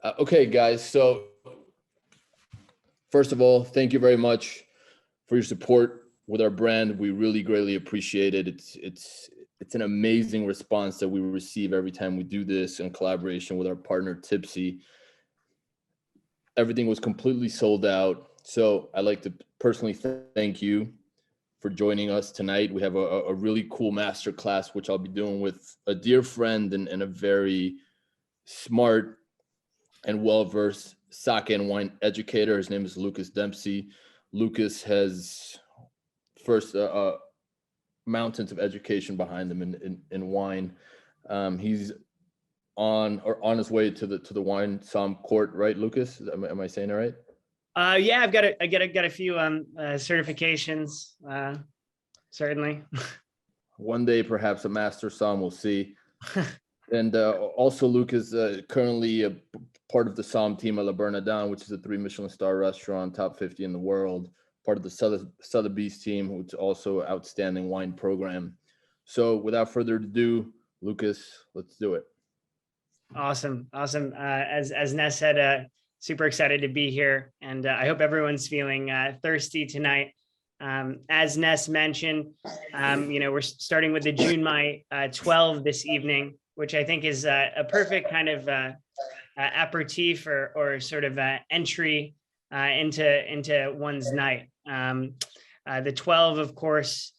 Okay, guys. So first of all, thank you very much for your support with our brand. We really greatly appreciate it. It's an amazing response that we receive every time we do this in collaboration with our partner Tippsy. Everything was completely sold out. So I'd like to personally thank you for joining us tonight. We have a really cool master class, which I'll be doing with a dear friend and a very smart and well-versed sake and wine educator. His name is Lucas Dempsey. Lucas has first mountains of education behind him in wine. He's on his way to the wine som court, right, Lucas? Am I saying it right? Yeah, got a few certifications, certainly. One day, perhaps a master som, we'll see. And also, Luke is currently a part of the Som team at La Bernardin, which is a 3 Michelin star restaurant, top 50 in the world, part of the Sotheby's team, which is also outstanding wine program. So without further ado, Lucas, let's do it. Awesome. As Ness said, super excited to be here, and I hope everyone's feeling thirsty tonight. As Ness mentioned, we're starting with the Junmai 12 this evening, which I think is a perfect kind of aperitif or sort of entry into one's night. The 12, of course,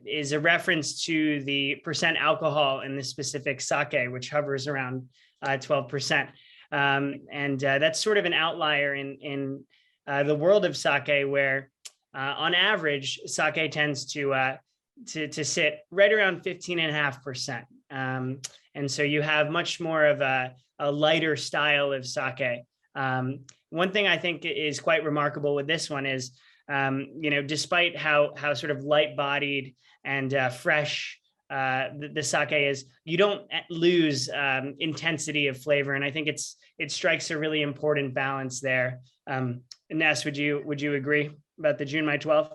is a reference to the percent alcohol in this specific sake, which hovers around 12%. And that's sort of an outlier in the world of sake, where on average, sake tends to sit right around 15.5%. And so you have much more of a lighter style of sake. One thing I think is quite remarkable with this one is, despite how sort of light-bodied and fresh the sake is, you don't lose intensity of flavor, and I think it strikes a really important balance there. Ness, would you agree about the Junmai 12?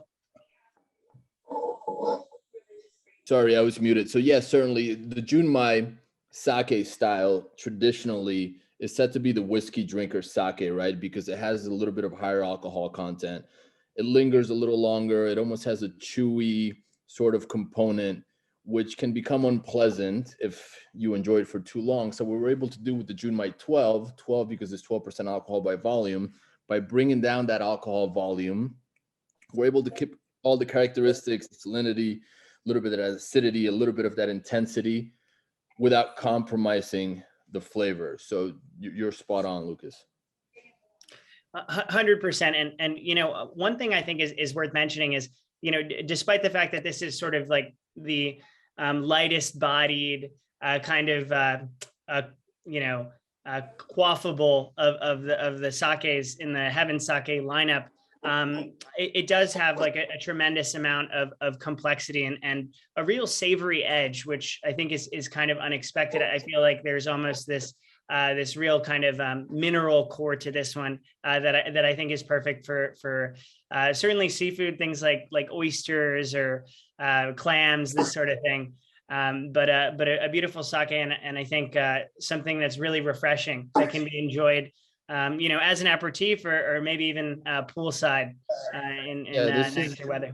Sorry, I was muted. So yes, certainly the Junmai sake style traditionally is said to be the whiskey drinker sake, right? Because it has a little bit of higher alcohol content. It lingers a little longer. It almost has a chewy sort of component, which can become unpleasant if you enjoy it for too long. So what we're able to do with the Junmai 12 because it's 12% alcohol by volume, by bringing down that alcohol volume, we're able to keep all the characteristics, salinity, a little bit of that acidity, a little bit of that intensity without compromising the flavor. So you're spot on, Lucas. 100%. And one thing I think is worth mentioning is, despite the fact that this is sort of like the lightest bodied kind of quaffable of the sakes in the Heaven Sake lineup, it does have like a tremendous amount of complexity and a real savory edge, which I think is kind of unexpected. I feel like there's almost this real kind of mineral core to this one that I think is perfect for certainly seafood, things like oysters or clams, this sort of thing. But a beautiful sake, and I think something that's really refreshing that can be enjoyed, as an aperitif or maybe even poolside in nicer weather.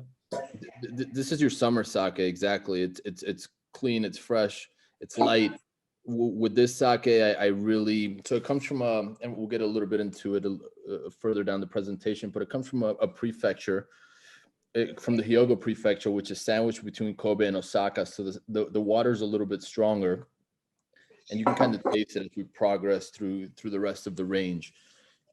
This is your summer sake, exactly. It's clean, it's fresh, it's light. With this sake, I really, so it comes from and we'll get a little bit into it further down the presentation, but it comes from a prefecture, from the Hyogo prefecture, which is sandwiched between Kobe and Osaka. So the water's a little bit stronger, and you can kind of taste it as we progress through the rest of the range.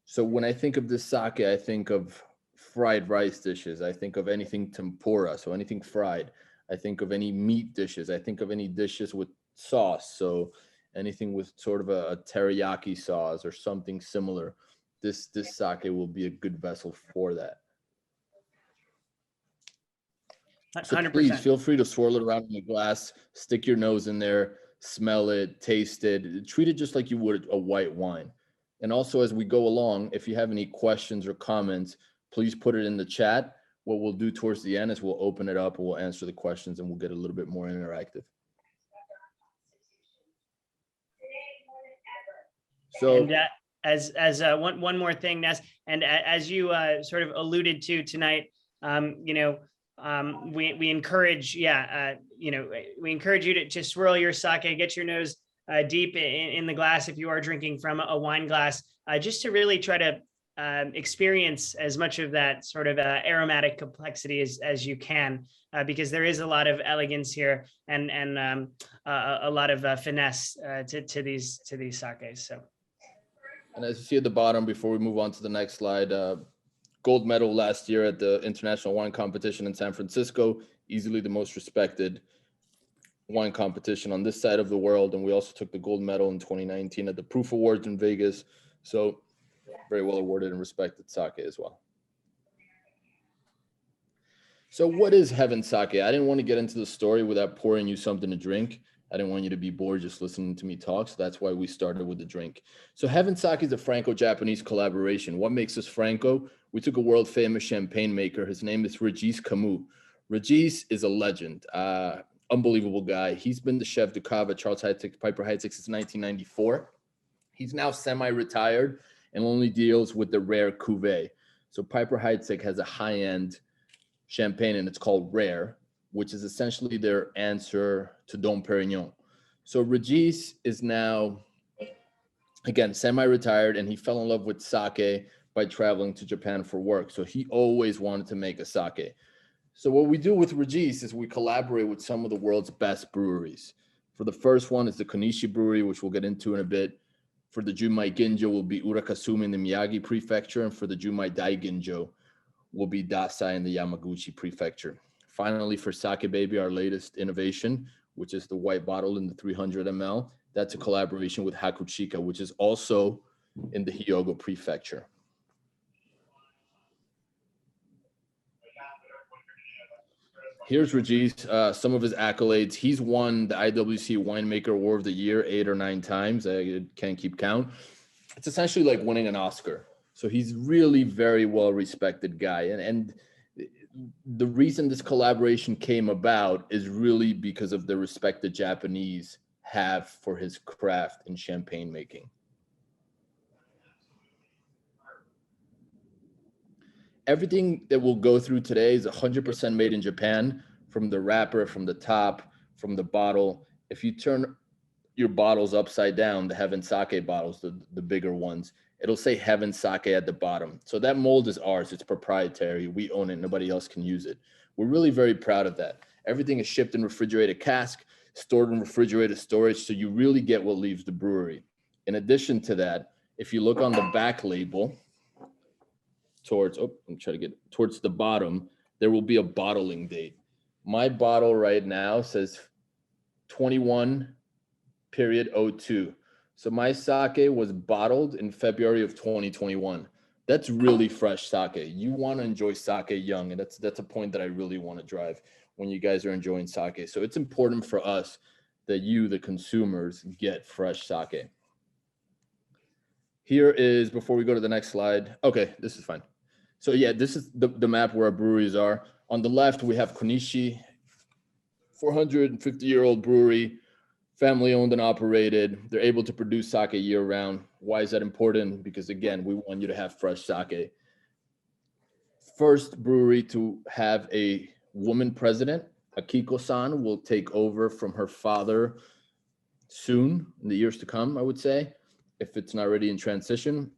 So when I think of this sake, I think of fried rice dishes. I think of anything tempura, so anything fried. I think of any meat dishes. I think of any dishes with sauce, so anything with sort of a teriyaki sauce or something similar. This sake will be a good vessel for that. So 100%. Please feel free to swirl it around in the glass, stick your nose in there, smell it, taste it, treat it just like you would a white wine. And also, as we go along, if you have any questions or comments, please put it in the chat. What we'll do towards the end is we'll open it up and we'll answer the questions, and we'll get a little bit more interactive. And So as one more thing, Ness, and as you sort of alluded to tonight, we encourage, we encourage you to swirl your sake, get your nose deep in the glass if you are drinking from a wine glass, just to really try to experience as much of that sort of aromatic complexity as you can, because there is a lot of elegance here and a lot of finesse to these sakes. So. And as you see at the bottom, before we move on to the next slide, gold medal last year at the International Wine Competition in San Francisco, easily the most respected wine competition on this side of the world. And we also took the gold medal in 2019 at the Proof Awards in Vegas. So very well awarded and respected sake as well. So what is Heaven Sake? I didn't want to get into the story without pouring you something to drink. I didn't want you to be bored just listening to me talk. So that's why we started with the drink. So Heaven Sake is a Franco-Japanese collaboration. What makes us Franco? We took a world famous champagne maker. His name is Regis Camus. Regis is a legend, unbelievable guy. He's been the chef de cave at Charles Heidsieck, Piper Heidsieck since 1994. He's now semi-retired and only deals with the rare cuvee. So Piper Heidsieck has a high-end champagne and it's called Rare, which is essentially their answer to Dom Perignon. So Regis is now, again, semi-retired, and he fell in love with sake by traveling to Japan for work. So he always wanted to make a sake. So what we do with Regis is we collaborate with some of the world's best breweries. For the first one is the Konishi Brewery, which we'll get into in a bit. For the Junmai Ginjo will be Urakasumi in the Miyagi Prefecture, and for the Junmai Dai Ginjo will be Dasai in the Yamaguchi Prefecture. Finally, for Sake Baby, our latest innovation, which is the white bottle in the 300 ml, that's a collaboration with Hakuchika, which is also in the Hyogo Prefecture. Here's Regis, some of his accolades. He's won the IWC Winemaker Award of the Year 8 or 9 times. I can't keep count. It's essentially like winning an Oscar. So he's really very well-respected guy. And the reason this collaboration came about is really because of the respect the Japanese have for his craft in champagne making. Everything that we'll go through today is 100% made in Japan, from the wrapper, from the top, from the bottle. If you turn your bottles upside down, the Heaven Sake bottles, the bigger ones, it'll say Heaven Sake at the bottom. So that mold is ours. It's proprietary. We own it. Nobody else can use it. We're really very proud of that. Everything is shipped in refrigerated cask, stored in refrigerated storage, so you really get what leaves the brewery. In addition to that, if you look on the back label, towards the bottom, there will be a bottling date. My bottle right now says 21/02. So my sake was bottled in February of 2021. That's really fresh sake. You want to enjoy sake young, and that's a point that I really want to drive when you guys are enjoying sake. So it's important for us that you, the consumers, get fresh sake. Here is, before we go to the next slide. Okay, this is fine. So yeah, this is the map where our breweries are. On the left, we have Konishi, 450-year-old brewery, family owned and operated. They're able to produce sake year round. Why is that important? Because again, we want you to have fresh sake. First brewery to have a woman president. Akiko-san will take over from her father soon, in the years to come, I would say, if it's not already in transition.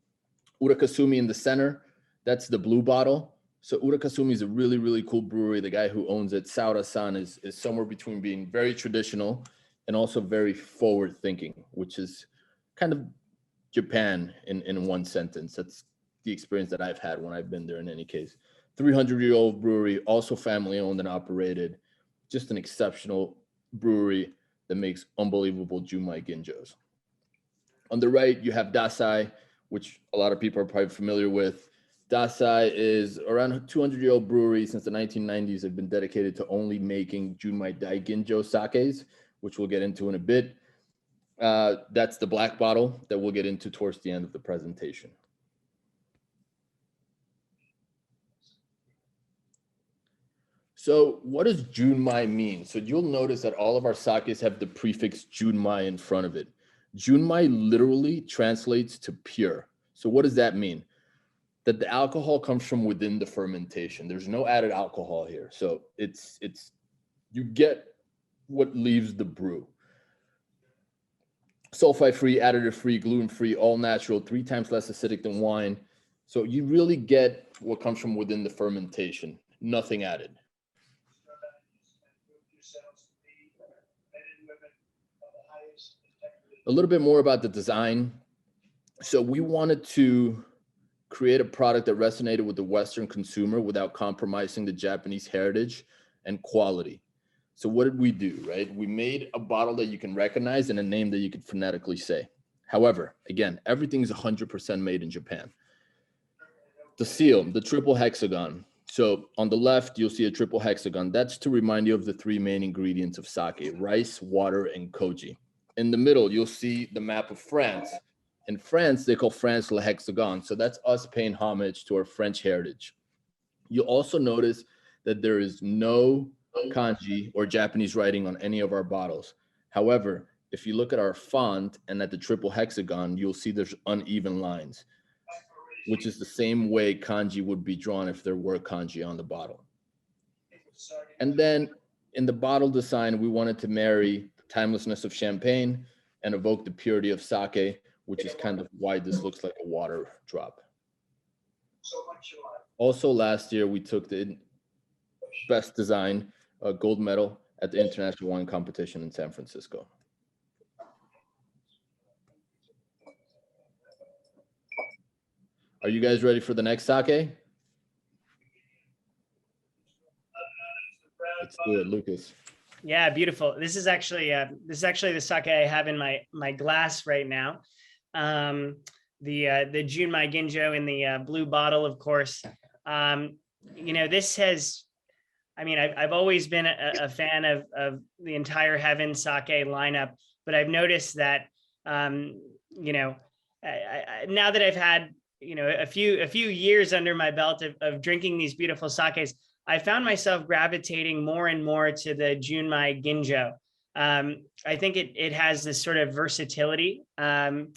Urakasumi in the center. That's the blue bottle. So Urakasumi is a really, really cool brewery. The guy who owns it, Saura-san, is somewhere between being very traditional and also very forward thinking, which is kind of Japan in one sentence. That's the experience that I've had when I've been there in any case. 300-year-old brewery, also family owned and operated. Just an exceptional brewery that makes unbelievable Junmai Ginjos. On the right, you have Dasai, which a lot of people are probably familiar with. Dasai is around a 200-year-old brewery. Since the 1990s, have been dedicated to only making Junmai Dai Ginjo sakes, which we'll get into in a bit. That's the black bottle that we'll get into towards the end of the presentation. So what does Junmai mean? So you'll notice that all of our sakes have the prefix Junmai in front of it. Junmai literally translates to pure. So what does that mean? That the alcohol comes from within the fermentation. There's no added alcohol here. So it's you get what leaves the brew. Sulfite-free, additive-free, gluten-free, all natural, 3 times less acidic than wine. So you really get what comes from within the fermentation, nothing added. A little bit more about the design. So we wanted to create a product that resonated with the Western consumer without compromising the Japanese heritage and quality. So what did we do, right? We made a bottle that you can recognize and a name that you could phonetically say. However, again, everything's 100% made in Japan. The seal, the triple hexagon. So on the left, you'll see a triple hexagon. That's to remind you of the 3 main ingredients of sake: rice, water, and koji. In the middle, you'll see the map of France. In France, they call France le hexagon. So that's us paying homage to our French heritage. You'll also notice that there is no kanji or Japanese writing on any of our bottles. However, if you look at our font and at the triple hexagon, you'll see there's uneven lines, which is the same way kanji would be drawn if there were kanji on the bottle. And then in the bottle design, we wanted to marry the timelessness of champagne and evoke the purity of sake, which is kind of why this looks like a water drop. Also, last year, we took the best design gold medal at the International Wine Competition in San Francisco. Are you guys ready for the next sake? Let's do it, Lucas. Yeah, beautiful. This is actually the sake I have in my glass right now. The Junmai Ginjo in the blue bottle, of course. This has, I've always been a fan of the entire Heaven sake lineup, but I've noticed that, now that I've had, a few years under my belt of drinking these beautiful sakes, I found myself gravitating more and more to the Junmai Ginjo. I think it has this sort of versatility while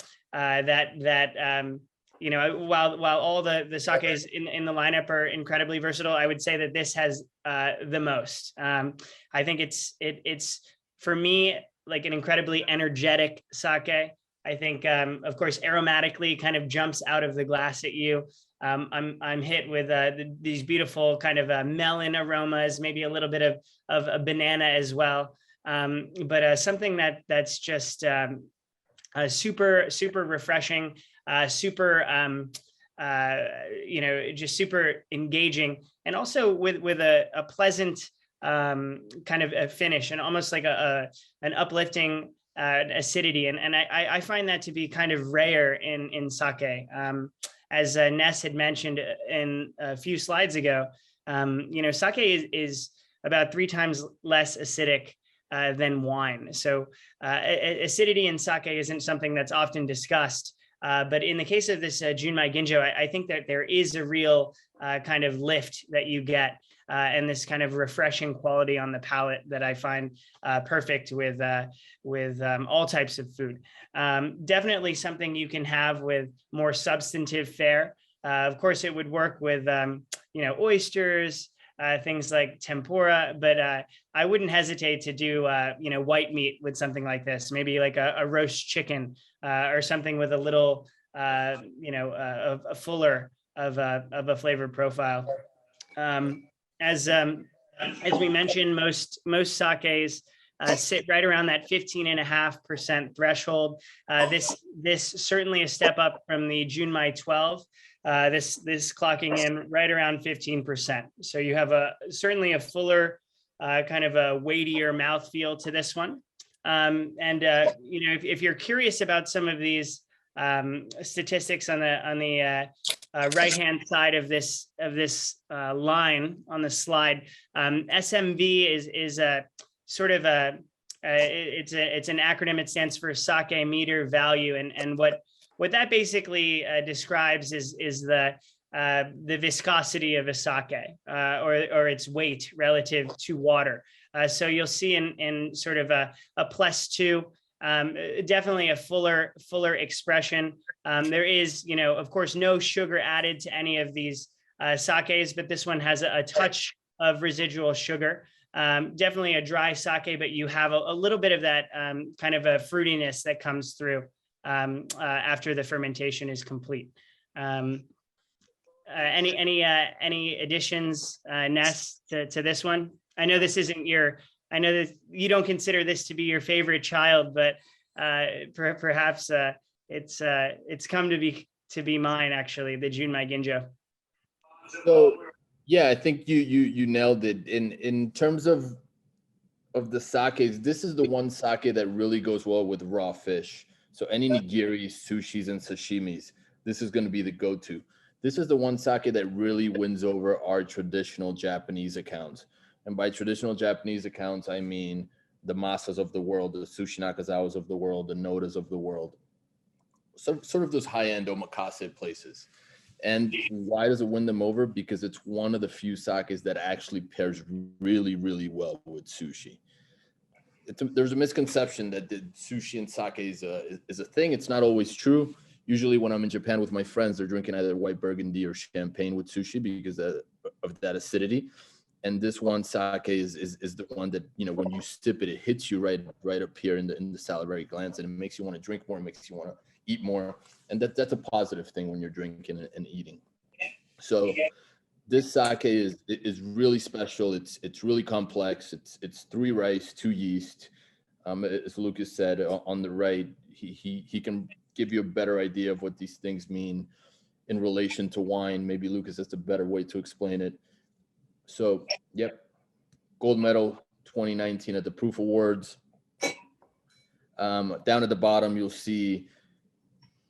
all the sakes in the lineup are incredibly versatile, I would say that this has the most. I think it's for me like an incredibly energetic sake. I think, of course, aromatically kind of jumps out of the glass at you. I'm hit with these beautiful kind of melon aromas, maybe a little bit of a banana as well. But something that's just super refreshing, super just super engaging, and also with a pleasant kind of a finish, and almost like an uplifting acidity, and I find that to be kind of rare in sake. As Ness had mentioned in a few slides ago, sake is about 3 times less acidic than wine. So acidity in sake isn't something that's often discussed. But in the case of this Junmai Ginjo, I think that there is a real kind of lift that you get, and this kind of refreshing quality on the palate that I find perfect with all types of food. Definitely something you can have with more substantive fare. Of course, it would work with oysters, things like tempura, but I wouldn't hesitate to do white meat with something like this, maybe like a roast chicken or something with a little a fuller of a flavor profile. As we mentioned, most sakes sit right around that 15.5% threshold. This certainly a step up from the Junmai 12. This clocking in right around 15%. So you have certainly a fuller, kind of a weightier mouthfeel to this one. If you're curious about some of these statistics on the right-hand side of this line on the slide, SMV is a sort of it's an acronym. It stands for sake meter value, and what that basically describes is the viscosity of a sake or its weight relative to water. So you'll see in sort of a +2, definitely a fuller expression. There is, of course, no sugar added to any of these sakes, but this one has a touch of residual sugar. Definitely a dry sake, but you have a little bit of that kind of a fruitiness that comes through after the fermentation is complete. Any additions, Ness, to this one? I know this isn't I know that you don't consider this to be your favorite child, but perhaps it's come to be mine, actually, the Junmai Ginjo. So yeah, I think you nailed it. In terms of the sakes, this is the one sake that really goes well with raw fish. So any nigiri, sushis, and sashimis, this is going to be the go-to. This is the one sake that really wins over our traditional Japanese accounts. And by traditional Japanese accounts, I mean the Masas of the world, the Sushi Nakazawas of the world, the Nodas of the world. So, sort of those high-end omakase places. And why does it win them over? Because it's one of the few sakes that actually pairs really, really well with sushi. There's a misconception that the sushi and sake is a thing. It's not always true. Usually when I'm in Japan with my friends, they're drinking either white burgundy or champagne with sushi because of that acidity. And this one sake is the one that, when you sip it, it hits you right up here in the salivary glands, and it makes you want to drink more, it makes you want to eat more. And that's a positive thing when you're drinking and eating. So this sake is really special. It's really complex. It's 3 rice, 2 yeast. As Lucas said on the right, he can give you a better idea of what these things mean in relation to wine. Maybe Lucas, that's a better way to explain it. So, yep, gold medal 2019 at the Proof Awards. Down at the bottom, you'll see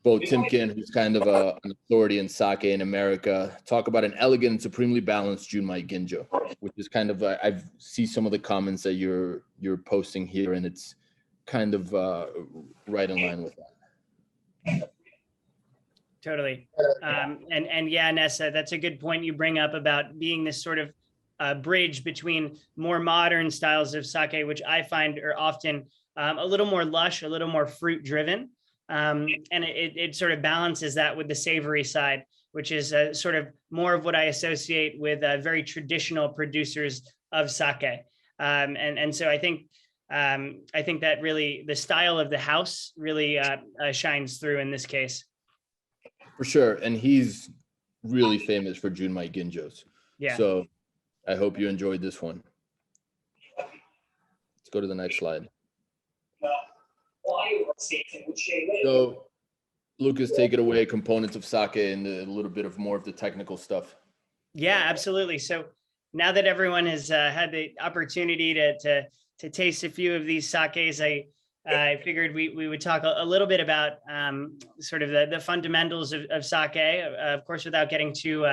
Bo Timken, who's kind of an authority in sake in America, talk about an elegant and supremely balanced Junmai Ginjo, which is kind of, I see some of the comments that you're posting here, and it's kind of right in line with that. Totally. And yeah, Nessa, that's a good point you bring up about being this sort of bridge between more modern styles of sake, which I find are often a little more lush, a little more fruit driven. And it sort of balances that with the savory side, which is sort of more of what I associate with very traditional producers of sake. And so I think that really the style of the house really shines through in this case. For sure. And he's really famous for Junmai Ginjos. Yeah. So I hope you enjoyed this one. Let's go to the next slide. So Lucas, take it away, components of sake and a little bit of more of the technical stuff. Yeah, absolutely. So now that everyone has had the opportunity to taste a few of these sakes, I figured we would talk a little bit about sort of the fundamentals of sake, of course, without getting too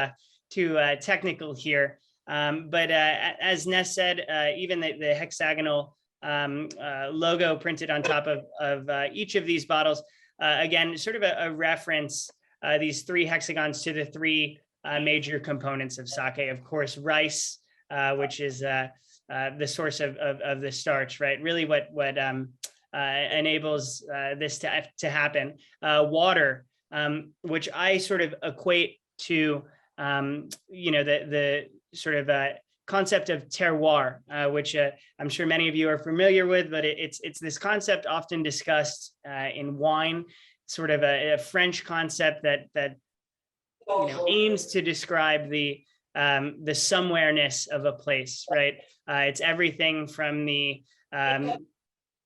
technical here. But as Ness said, even the hexagonal logo printed on top of each of these bottles, again, sort of a reference, these 3 hexagons to the 3 major components of sake. Of course, rice, which is the source of the starch, right? Really what enables this to happen. Water, which I sort of equate to, the sort of concept of terroir, which I'm sure many of you are familiar with, but it's this concept often discussed in wine, sort of a French concept that aims to describe the somewhereness of a place, right? It's everything from the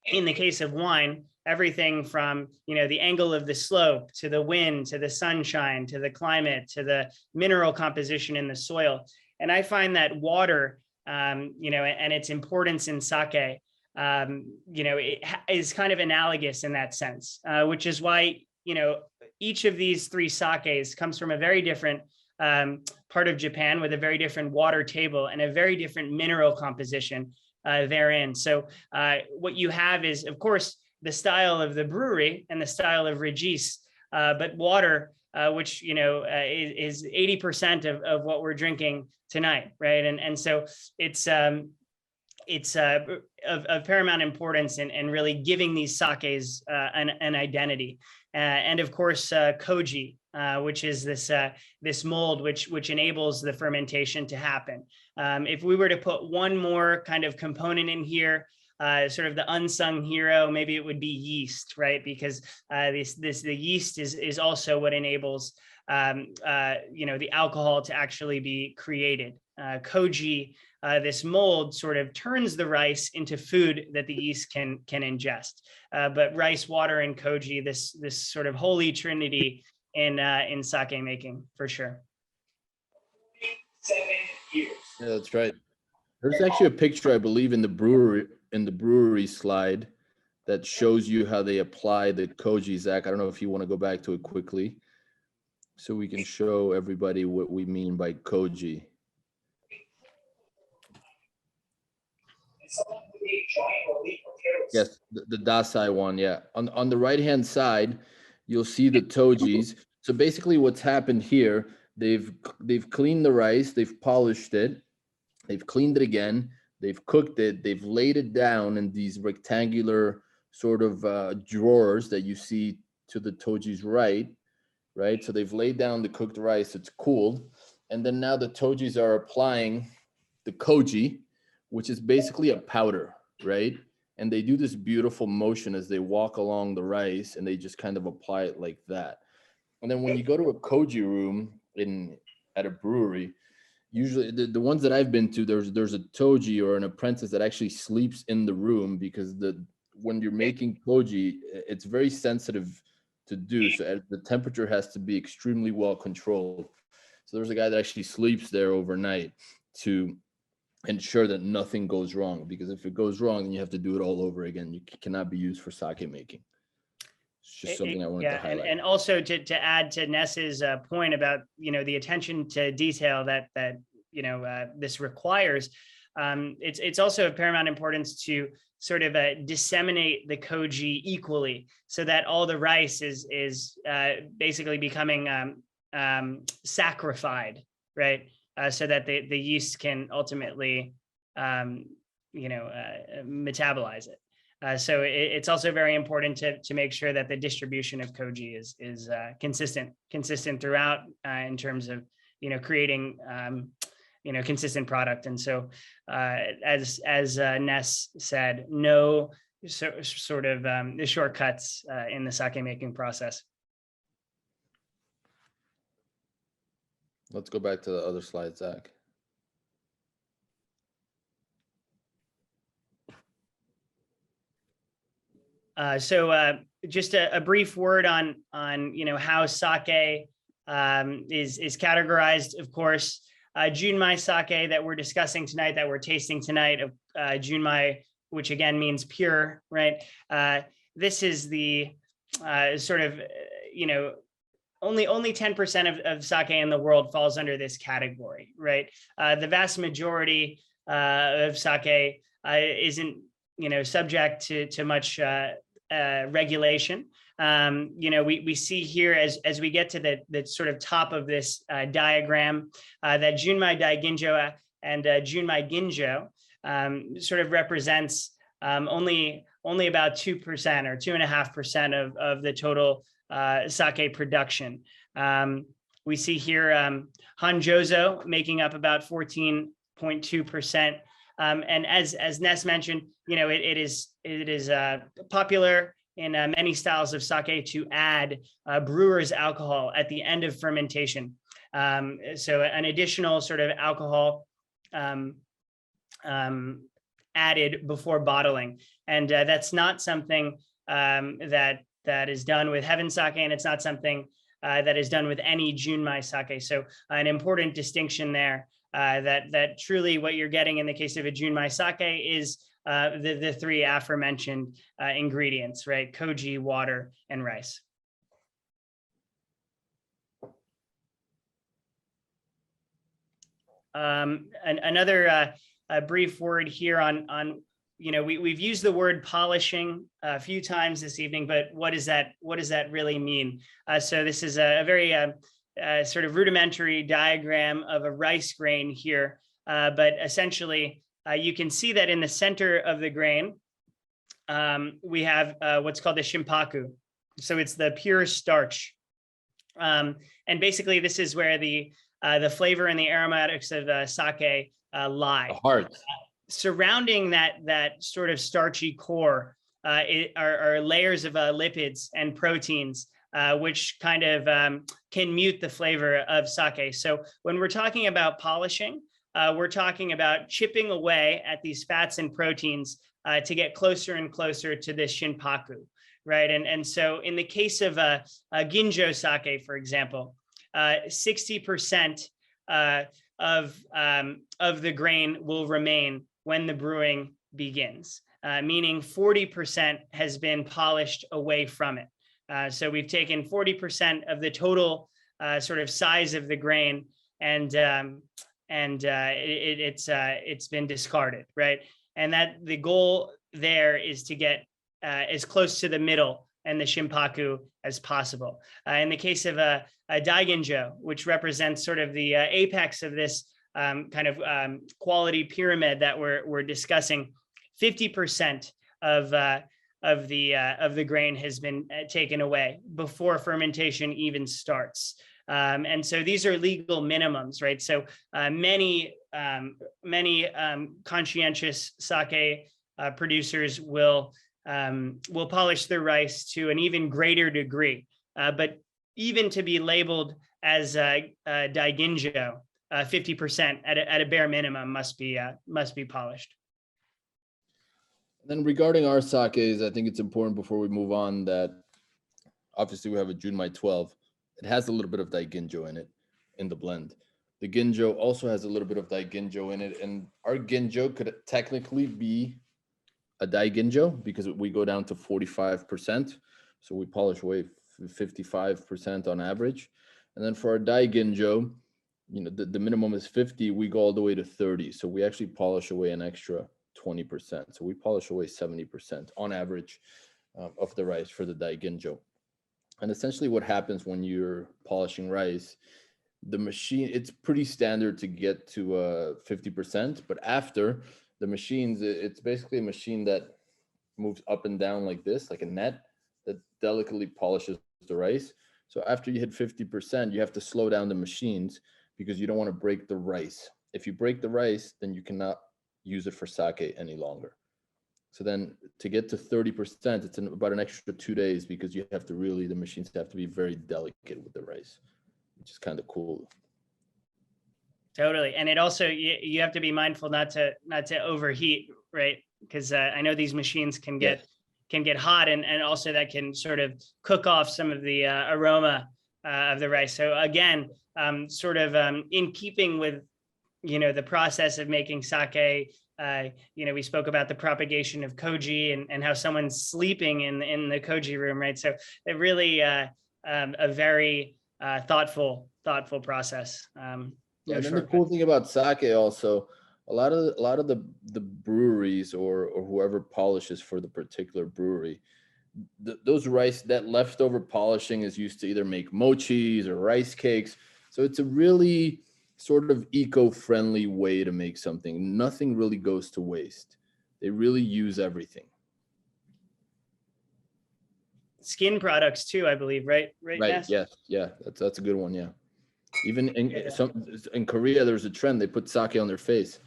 in the case of wine, everything from, the angle of the slope to the wind, to the sunshine, to the climate, to the mineral composition in the soil. And I find that water, and its importance in sake, it is kind of analogous in that sense, which is why, each of these 3 sakes comes from a very different part of Japan with a very different water table and a very different mineral composition therein. So what you have is, of course, the style of the brewery and the style of Regis, but water, which is 80% of what we're drinking tonight, right? And so it's it's of paramount importance in really giving these sakes an identity. And of course, koji, which is this mold which enables the fermentation to happen. If we were to put one more kind of component in here, sort of the unsung hero, maybe it would be yeast, right? Because the yeast is also what enables the alcohol to actually be created. Koji, this mold sort of turns the rice into food that the yeast can ingest. But rice, water, and koji, this sort of holy trinity in sake making, for sure. 7 years. Yeah, that's right. There's actually a picture, I believe, in the brewery slide that shows you how they apply the koji. Zach, I don't know if you want to go back to it quickly so we can show everybody what we mean by koji. Yes, the Dasai one, yeah. On the right-hand side, you'll see the tojis. So basically what's happened here, they've cleaned the rice, they've polished it, they've cleaned it again, they've cooked it, they've laid it down in these rectangular sort of drawers that you see to the toji's right? So they've laid down the cooked rice, it's cooled. And then now the tojis are applying the koji, which is basically a powder, right? And they do this beautiful motion as they walk along the rice and they just kind of apply it like that. And then when you go to a koji room at a brewery, usually the ones that I've been to, there's a toji or an apprentice that actually sleeps in the room because when you're making koji, it's very sensitive to do. So the temperature has to be extremely well controlled. So there's a guy that actually sleeps there overnight to ensure that nothing goes wrong, because if it goes wrong, then you have to do it all over again. You cannot be used for sake making. It's just something I wanted to highlight. And also to add to Ness's point about, the attention to detail that this requires, it's also of paramount importance to sort of disseminate the koji equally so that all the rice is basically becoming saccharified, right? So that the yeast can ultimately, metabolize it. So it's also very important to make sure that the distribution of koji is consistent throughout in terms of creating consistent product. And so as Ness said, no sort of shortcuts in the sake making process. Let's go back to the other slide, Zach. So just a brief word on how sake is categorized. Of course, Junmai sake that we're discussing tonight, that we're tasting tonight, Junmai, which again means pure, right? This is the sort of only 10% of sake in the world falls under this category, right? The vast majority of sake isn't subject to much regulation. We see here as we get to the sort of top of this diagram that Junmai Daiginjo and Junmai Ginjo sort of represents only about 2% or 2.5% of the total sake production. We see here Hanjozo making up about 14.2%. And as Ness mentioned, it is popular in many styles of sake to add brewer's alcohol at the end of fermentation. So an additional sort of alcohol added before bottling. And that's not something that is done with Heaven Sake, and it's not something that is done with any Junmai sake. So an important distinction there, that truly what you're getting in the case of a Junmai sake is the three aforementioned ingredients, right? Koji, water, and rice. Another brief word here on we've used the word polishing a few times this evening, but what does that really mean? So this is a very sort of rudimentary diagram of a rice grain here, but essentially you can see that in the center of the grain, we have what's called the shimpaku. So it's the pure starch. And basically, this is where the flavor and the aromatics of sake lie. The heart. Surrounding that sort of starchy core are layers of lipids and proteins, which kind of can mute the flavor of sake. So when we're talking about polishing, we're talking about chipping away at these fats and proteins to get closer and closer to this shinpaku, right? And so in the case of a ginjo sake, for example, 60% of the grain will remain when the brewing begins, meaning 40% has been polished away from it. So we've taken 40% of the total sort of size of the grain, and it's been discarded, right? And that the goal there is to get as close to the middle and the shimpaku as possible. In the case of a daiginjo, which represents sort of the apex of this kind of quality pyramid that we're discussing, 50% of the grain has been taken away before fermentation even starts. And so these are legal minimums, right? So many conscientious sake producers will polish their rice to an even greater degree, but even to be labeled as daiginjo, 50% at a bare minimum must be polished. Then regarding our sakes, I think it's important before we move on that obviously we have a Junmai 12. It has a little bit of daiginjo in it in the blend. The ginjo also has a little bit of daiginjo in it, and our ginjo could technically be a daiginjo because we go down to 45%. So we polish away 55% on average. And then for our daiginjo, the minimum is 50, we go all the way to 30. So we actually polish away an extra 20%. So we polish away 70% on average of the rice for the daiginjo. And essentially what happens when you're polishing rice, the machine, it's pretty standard to get to 50%, but after the machines, it's basically a machine that moves up and down like this, like a net that delicately polishes the rice. So after you hit 50%, you have to slow down the machines because you don't want to break the rice. If you break the rice, then you cannot use it for sake any longer. So then to get to 30%, it's about an extra 2 days because you have to really, the machines have to be very delicate with the rice, which is kind of cool. Totally. And it also, you have to be mindful not to overheat, right? Because I know these machines can get hot, and also that can sort of cook off some of the aroma of the rice. So again, sort of in keeping with, the process of making sake, we spoke about the propagation of koji and how someone's sleeping in the koji room, right? So it really a very thoughtful process. Yeah, and then the cool thing about sake also, a lot of the breweries or whoever polishes for the particular brewery, those rice, that leftover polishing is used to either make mochis or rice cakes. So it's a really sort of eco-friendly way to make something. Nothing really goes to waste. They really use everything. Skin products too, I believe, right? Right. Ness? Yes. Yeah. That's a good one. Yeah. Even in Korea, there's a trend. They put sake on their face.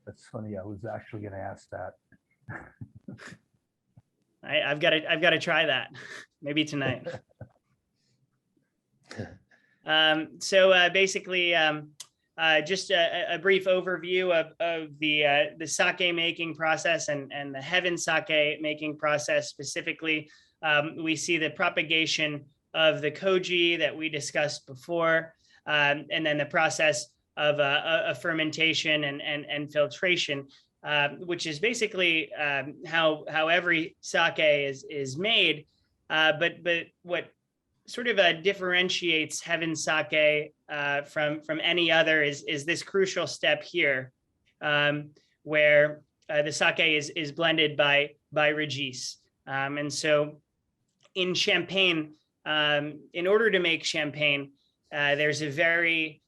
That's funny. I was actually going to ask that. I've got to try that maybe tonight. So basically, just a brief overview of the sake making process and the heaven sake making process specifically. We see the propagation of the koji that we discussed before, and then the process of a fermentation and filtration, which is basically how every sake is made. But what sort of differentiates heaven sake from any other is this crucial step here, where the sake is blended by Regis. And so in champagne, in order to make champagne, there's a very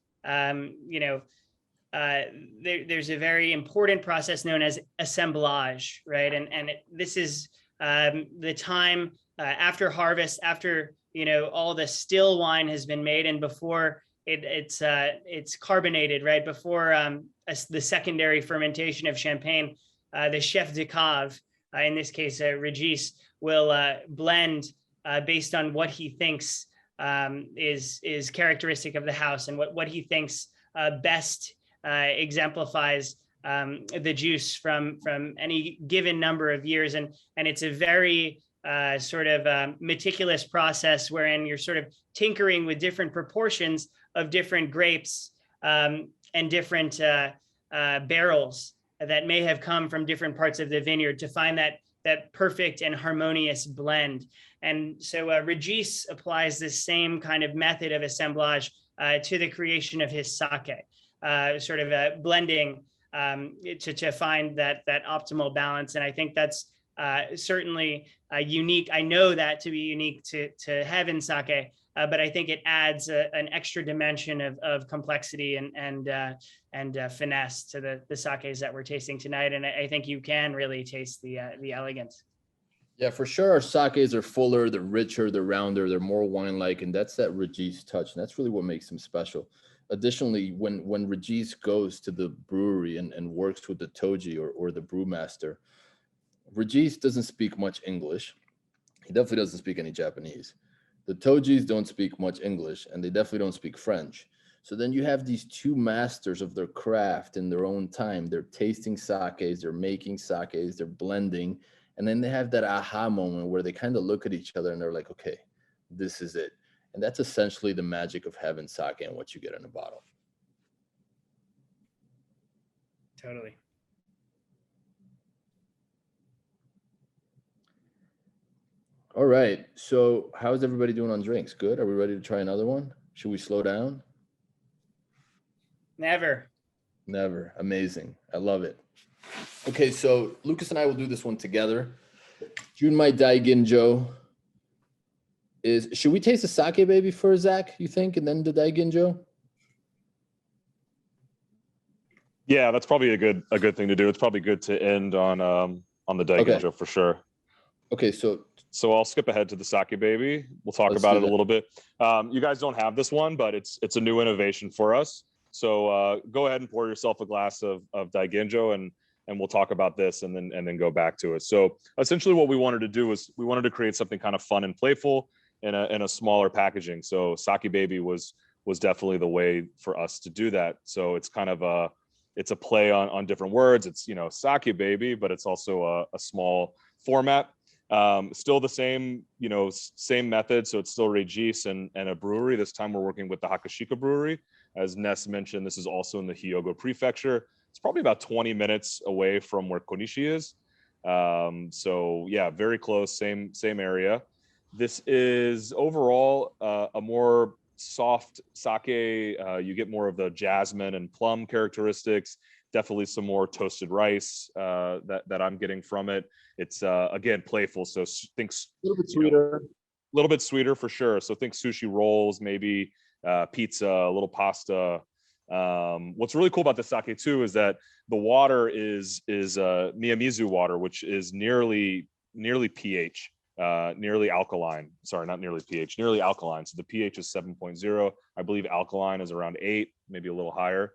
there's a very important process known as assemblage, right? And this is the time after harvest, after all the still wine has been made, and before it's carbonated, right? Before the secondary fermentation of champagne, the chef de cave, in this case, Regis, will blend based on what he thinks is characteristic of the house, and what he thinks best exemplifies the juice from any given number of years. And it's a very sort of meticulous process wherein you're sort of tinkering with different proportions of different grapes and different barrels that may have come from different parts of the vineyard to find that perfect and harmonious blend. And so Regis applies this same kind of method of assemblage to the creation of his sake, sort of blending to find that optimal balance. And I think that's certainly unique. I know that to be unique to heaven sake, but I think it adds an extra dimension of complexity and finesse to the sakes that we're tasting tonight. And I think you can really taste the elegance. Yeah, for sure. Our sakes are fuller, they're richer, they're rounder, they're more wine-like, and that's that Regis touch. And that's really what makes them special. Additionally, when Regis goes to the brewery and works with the toji or the brewmaster, Regis doesn't speak much English. He definitely doesn't speak any Japanese. The tojis don't speak much English, and they definitely don't speak French. So then you have these two masters of their craft in their own time. They're tasting sakes, they're making sakes, they're blending. And then they have that aha moment where they kind of look at each other and they're like, okay, this is it. And that's essentially the magic of heaven sake and what you get in a bottle. Totally. All right. So how's everybody doing on drinks? Good. Are we ready to try another one? Should we slow down? Never. Never. Amazing. I love it. Okay, so Lucas and I will do this one together. Junmai Daiginjo is, should we taste the sake baby first, Zach, you think, and then the Daiginjo? Yeah, that's probably a good thing to do. It's probably good to end on the Daiginjo for sure. Okay, so I'll skip ahead to the sake baby. We'll talk about it a little bit. You guys don't have this one, but it's a new innovation for us. So go ahead and pour yourself a glass of Daiginjo, and we'll talk about this and then go back to it. So essentially what we wanted to do was we wanted to create something kind of fun and playful in a smaller packaging. So sake baby was definitely the way for us to do that. So it's kind of it's a play on different words. It's, sake baby, but it's also a small format. Still the same, same method. So it's still Regis and a brewery. This time we're working with the Hakashika brewery. As Ness mentioned, this is also in the Hyogo prefecture. It's probably about 20 minutes away from where Konishi is. So yeah, very close, same area. This is overall a more soft sake. You get more of the jasmine and plum characteristics. Definitely some more toasted rice that I'm getting from it. It's again playful, so think a little bit sweeter. A little bit sweeter for sure. So think sushi rolls, maybe pizza, a little pasta. What's really cool about the sake too is that the water is Miyamizu water, which is nearly pH, nearly alkaline. Sorry, not nearly pH, nearly alkaline. So the pH is 7.0. I believe alkaline is around 8, maybe a little higher.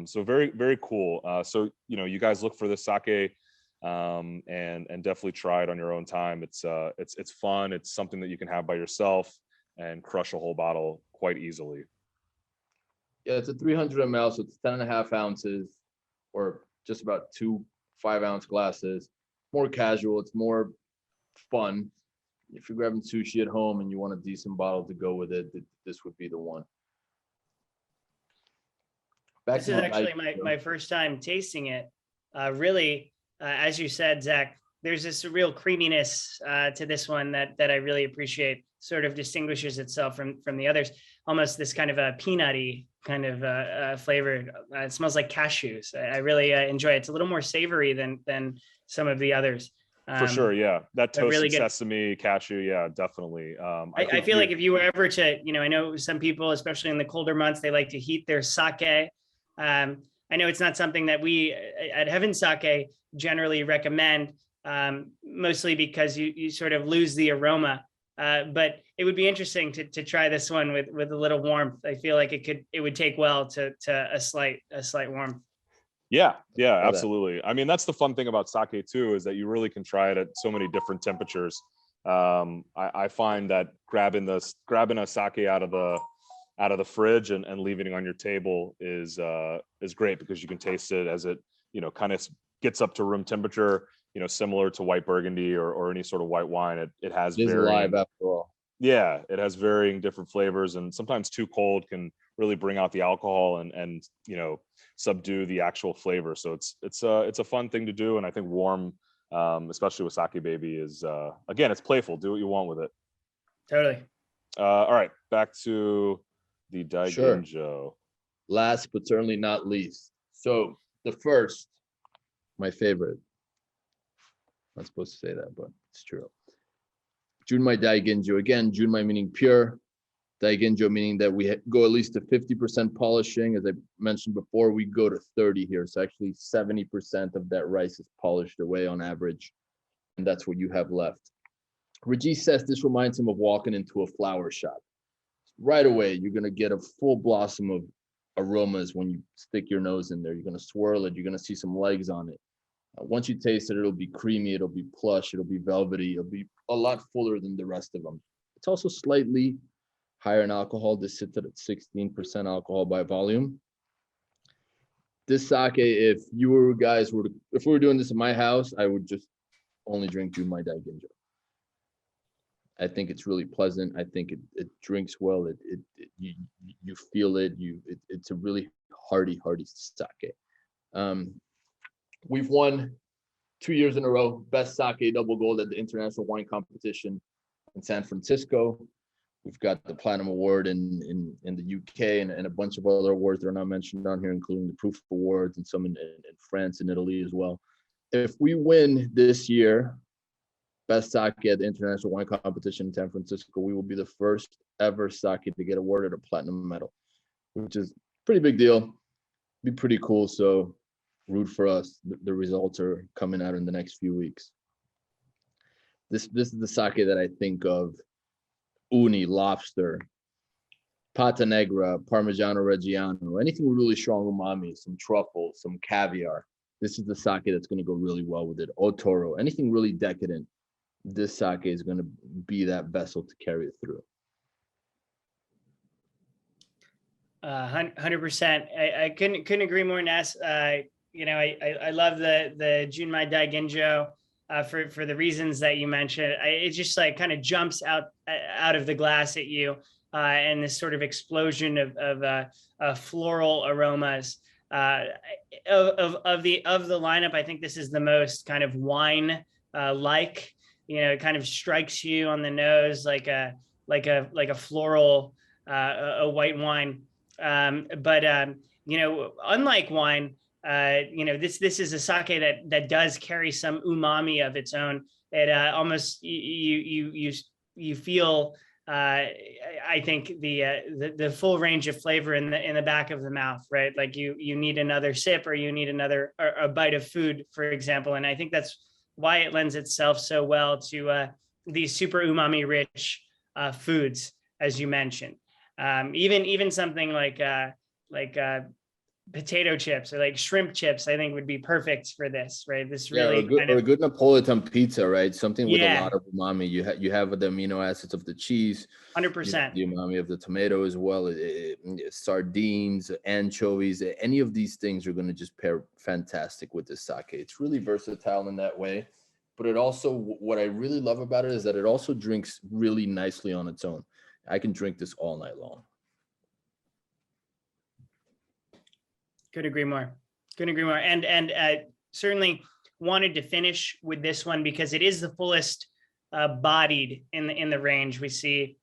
So very, very cool. So, you guys look for the sake and definitely try it on your own time. It's fun. It's something that you can have by yourself and crush a whole bottle quite easily. Yeah, it's a 300 ml, so it's 10.5 ounces or just about 2 5-ounce glasses. More casual. It's more fun. If you're grabbing sushi at home and you want a decent bottle to go with it, this would be the one. This is actually my first time tasting it. Really, as you said, Zach, there's this real creaminess to this one that I really appreciate. Sort of distinguishes itself from the others. Almost this kind of a peanutty kind of flavor. It smells like cashews. I really enjoy it. It's a little more savory than some of the others. For sure, yeah. That toasted really sesame, cashew, yeah, definitely. I feel like if you were ever to, I know some people, especially in the colder months, they like to heat their sake. I know it's not something that we at Heaven Sake generally recommend, mostly because you sort of lose the aroma. But it would be interesting to try this one with a little warmth. I feel like it would take well to a slight warmth. Yeah, yeah, that. absolutely. I mean, that's the fun thing about sake too, is that you really can try it at so many different temperatures. I find that grabbing a sake out of the fridge and leaving it on your table is great, because you can taste it as it, kind of gets up to room temperature, similar to white Burgundy or any sort of white wine. It has It is varying, alive after all. yeah, it has varying different flavors, and sometimes too cold can really bring out the alcohol and subdue the actual flavor. So it's a fun thing to do, and I think warm, especially with sake baby, is again, it's playful. Do what you want with it. Totally. All right, back to the Sure. Daiginjo. Last but certainly not least. So the first, my favorite. Not supposed to say that, but it's true. Junmai Daiginjo. Again, Junmai meaning pure. Daiginjo meaning that we go at least to 50% polishing. As I mentioned before, we go to 30 here. So actually 70% of that rice is polished away on average. And that's what you have left. Rajesh says this reminds him of walking into a flower shop. Right away, you're going to get a full blossom of aromas when you stick your nose in there. You're going to swirl it. You're going to see some legs on it. Once you taste it, it'll be creamy. It'll be plush. It'll be velvety. It'll be a lot fuller than the rest of them. It's also slightly higher in alcohol. This sits at 16% alcohol by volume. This sake, if we were doing this in my house, I would just only drink Junmai Daiginjo. I think it's really pleasant. I think it drinks well. You feel it. It's a really hearty sake. We've won 2 years in a row, best sake double gold at the International Wine Competition in San Francisco. We've got the Platinum Award in the UK and a bunch of other awards that are not mentioned on here, including the Proof Awards and some in France and Italy as well. If we win this year, best sake at the International Wine Competition in San Francisco, we will be the first ever sake to get awarded a platinum medal, which is a pretty big deal. Be pretty cool. So root for us. The results are coming out in the next few weeks. This is the sake that I think of: uni, lobster, pata negra, parmigiano reggiano, anything really strong umami, some truffles, some caviar. This is the sake that's going to go really well with it. Otoro, anything really decadent. This sake is going to be that vessel to carry it through. 100%. I couldn't agree more, Ness. I love the Junmai Daiginjo for the reasons that you mentioned. It just like kind of jumps out of the glass at you, and this sort of explosion of floral aromas. Of the lineup, I think this is the most kind of wine like. It kind of strikes you on the nose like a floral a white wine. But unlike wine, this is a sake that does carry some umami of its own. It almost you feel I think the full range of flavor in the back of the mouth, right? Like you need another sip, or you need a bite of food, for example. And I think that's why it lends itself so well to these super umami rich foods, as you mentioned. Even something like potato chips or like shrimp chips, I think would be perfect for this, right? This really or a good Napolitan pizza, right? Something with a lot of umami. You have the amino acids of the cheese, 100%. The umami of the tomato as well. Sardines, anchovies, any of these things are going to just pair fantastic with the sake. It's really versatile in that way. But it also, what I really love about it is that it also drinks really nicely on its own. I can drink this all night long. Couldn't agree more. And certainly wanted to finish with this one because it is the fullest bodied in the range. We see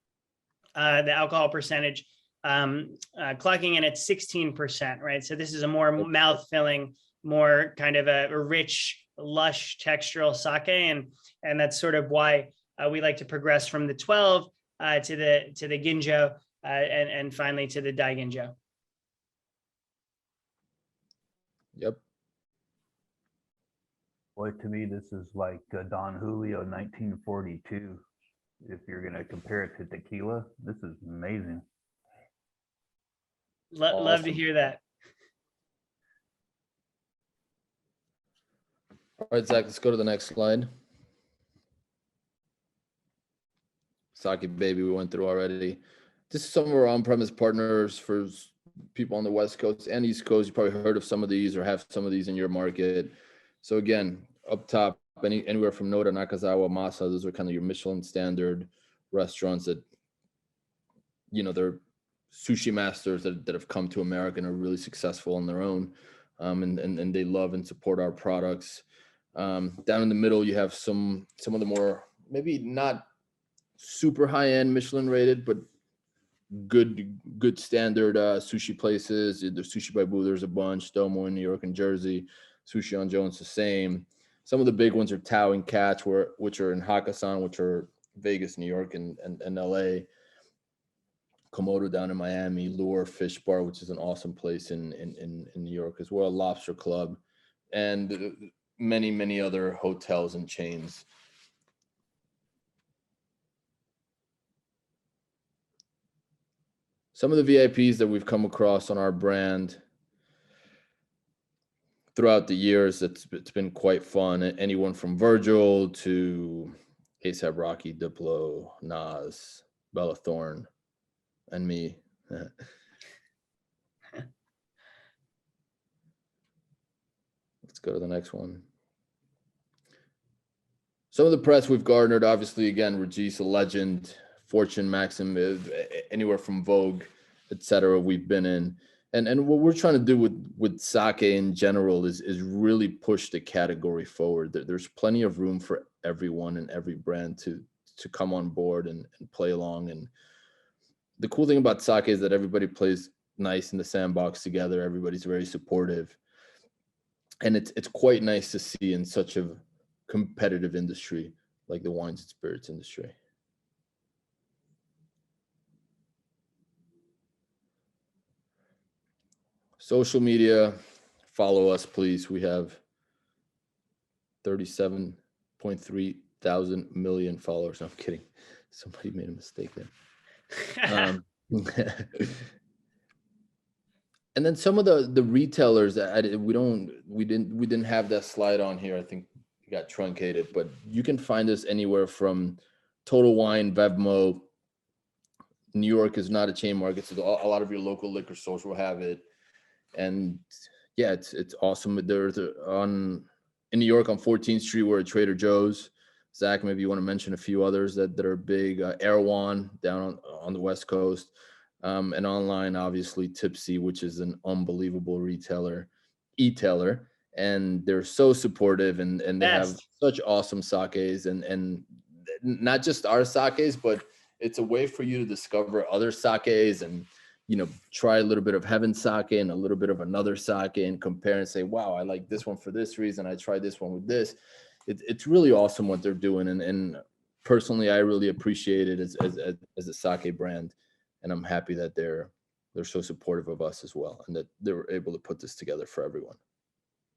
the alcohol percentage clocking in at 16%, right? So this is a more mouth-filling, more kind of a rich, lush textural sake, and that's sort of why we like to progress from the 12 to the ginjo and finally to the daiginjo. Yep. Boy, to me, this is like Don Julio 1942. If you're going to compare it to tequila, this is amazing. Love to Awesome. hear that. All right, Zach, let's go to the next slide. Sake Baby, we went through already. This is some of our on-premise partners for people on the West Coast and East Coast. You probably heard of some of these or have some of these in your market. So again, up top, anywhere from Noda, Nakazawa, Masa, those are kind of your Michelin standard restaurants that, you know, they're sushi masters that have come to America and are really successful on their own. And they love and support our products. Down in the middle, you have some of the more, maybe not super high-end Michelin rated, but good standard sushi places. There's Sushi by Boo, there's a bunch. Domo in New York and Jersey. Sushi on Jones, the same. Some of the big ones are Tao and Catch, which are in Hakkasan, which are Vegas, New York, and LA. Komodo down in Miami, Lure Fish Bar, which is an awesome place in New York as well. Lobster Club, and many other hotels and chains. Some of the VIPs that we've come across on our brand throughout the years, it's been quite fun. Anyone from Virgil to ASAP Rocky, Diplo, Nas, Bella Thorne, and me. Let's go to the next one. Some of the press we've garnered, obviously, again, Regis, a legend, Fortune, Maxim, anywhere from Vogue, etc. we've been in. And what we're trying to do with sake in general is really push the category forward. There's plenty of room for everyone and every brand to come on board and play along. And the cool thing about sake is that everybody plays nice in the sandbox together. Everybody's very supportive. And it's quite nice to see in such a competitive industry like the wines and spirits industry. Social media, follow us, please. We have 37.3 thousand million followers. No, I'm kidding. Somebody made a mistake there. And then some of the retailers that we didn't have that slide on here. I think it got truncated, but you can find us anywhere from Total Wine, Vevmo. New York is not a chain market, so a lot of your local liquor stores will have it. And yeah, it's awesome. There's in New York on 14th Street, we're at Trader Joe's. Zach, maybe you want to mention a few others that are big. Erewhon down on the West Coast. And online, obviously, Tippsy, which is an unbelievable e-tailer. And they're so supportive and they have such awesome sakes and not just our sakes, but it's a way for you to discover other sakes and, you know, try a little bit of Heaven sake and a little bit of another sake and compare and say, wow, I like this one for this reason. I tried this one with this. It's really awesome what they're doing. And personally, I really appreciate it as a sake brand. And I'm happy that they're so supportive of us as well and that they were able to put this together for everyone.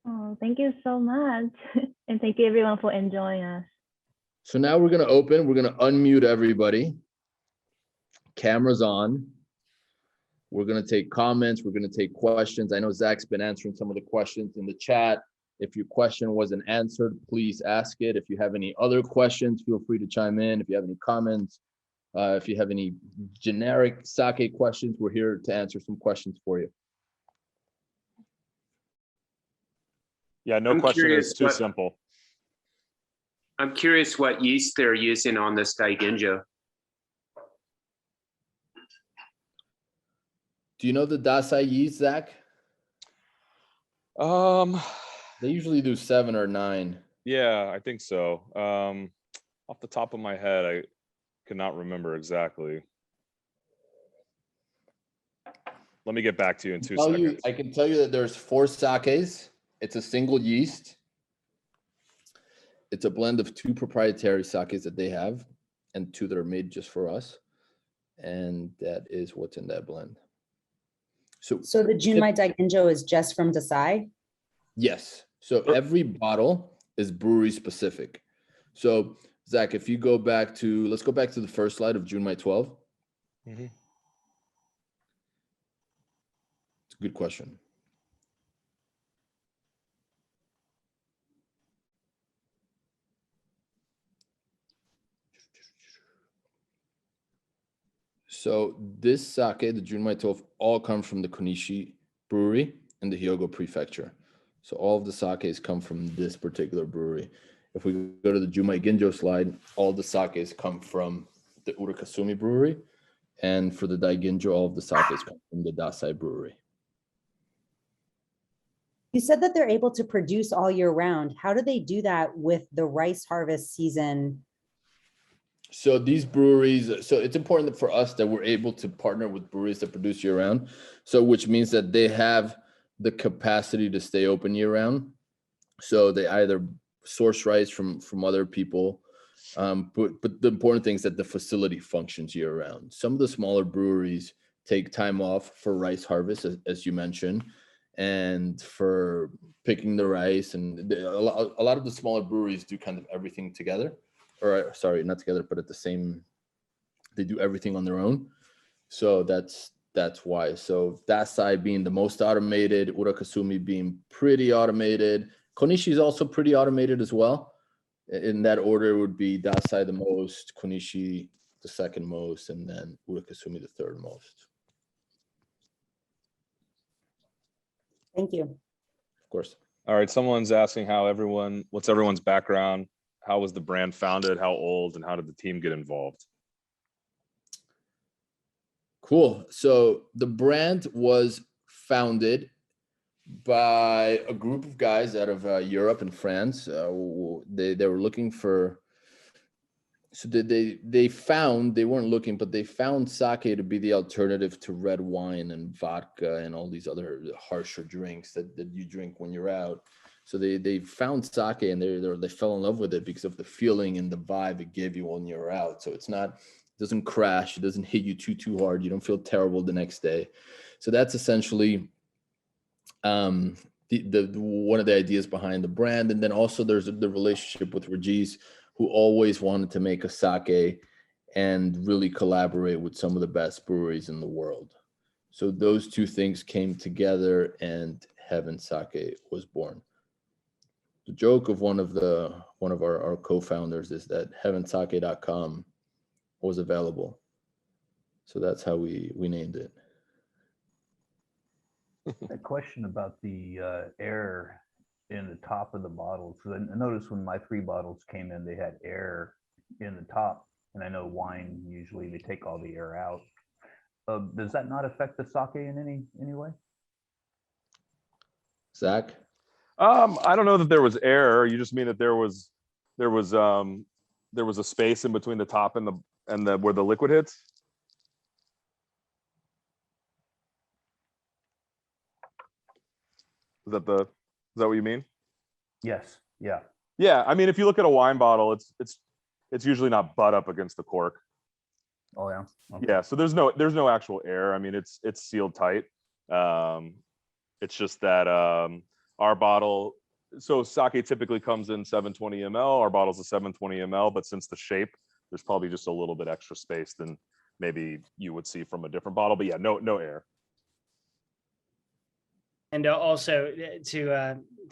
Oh, thank you so much. And thank you everyone for enjoying us. So now we're going to unmute everybody. Cameras on. We're going to take comments. We're going to take questions. I know Zach's been answering some of the questions in the chat. If your question wasn't answered, please ask it. If you have any other questions, feel free to chime in. If you have any comments, if you have any generic sake questions, we're here to answer some questions for you. Yeah, no question is too simple. I'm curious what yeast they're using on this Daiginjo. Do you know the Dasai yeast, Zach? They usually do 7 or 9. Yeah, I think so. Off the top of my head, I cannot remember exactly. Let me get back to you in 2 seconds. I can tell you that there's 4 sakes. It's a single yeast. It's a blend of 2 proprietary sakes that they have and 2 that are made just for us. And that is what's in that blend. So the Junmai Daiginjo is just from Dasai? Yes. So every bottle is brewery specific. So Zach, if you go back to, let's go back to the first slide of Junmai 12. Mhm. It's a good question. So this sake, the Junmai 12, all come from the Konishi brewery in the Hyogo prefecture. So all of the sakes come from this particular brewery. If we go to the Junmai Ginjo slide, all the sakes come from the Urakasumi brewery. And for the Daiginjo, all of the sakes come from the Dasai brewery. You said that they're able to produce all year round. How do they do that with the rice harvest season? So these breweries, so it's important for us that we're able to partner with breweries that produce year round. So which means that they have the capacity to stay open year round. So they either source rice from other people, but the important thing is that the facility functions year round. Some of the smaller breweries take time off for rice harvest, as you mentioned, and for picking the rice. And a lot of the smaller breweries do kind of everything together, or sorry, not together, but at the same, they do everything on their own. So that's why. So Dasai being the most automated, Urakasumi being pretty automated. Konishi is also pretty automated as well. In that order would be Dasai the most, Konishi the second most, and then Urakasumi the third most. Thank you. Of course. All right. Someone's asking what's everyone's background? How was the brand founded? How old? And how did the team get involved? Cool. So the brand was founded by a group of guys out of Europe and France. They were looking for, so they weren't looking, but they found sake to be the alternative to red wine and vodka and all these other harsher drinks that you drink when you're out. So they found sake and they fell in love with it because of the feeling and the vibe it gave you when you're out. So it doesn't crash, it doesn't hit you too hard, you don't feel terrible the next day. So that's essentially the one of the ideas behind the brand. And then also there's the relationship with Regis, who always wanted to make a sake and really collaborate with some of the best breweries in the world. So those two things came together and Heaven Sake was born. The joke of one of our co-founders is that heavensake.com was available. So that's how we named it. A question about the air in the top of the bottles. So I noticed when my 3 bottles came in, they had air in the top. And I know wine, usually they take all the air out. Does that not affect the sake in any way? Zach? I don't know that there was air. You just mean that there was a space in between the top and the where the liquid hits. Is that what you mean? Yes. Yeah. Yeah. I mean, if you look at a wine bottle, it's usually not butt up against the cork. Oh yeah. Okay. Yeah. So there's no actual air. I mean, it's sealed tight. It's just that our bottle, so sake typically comes in 720 ml. Our bottle's a 720 ml, but since the shape, there's probably just a little bit extra space than maybe you would see from a different bottle. But yeah, no air. And also to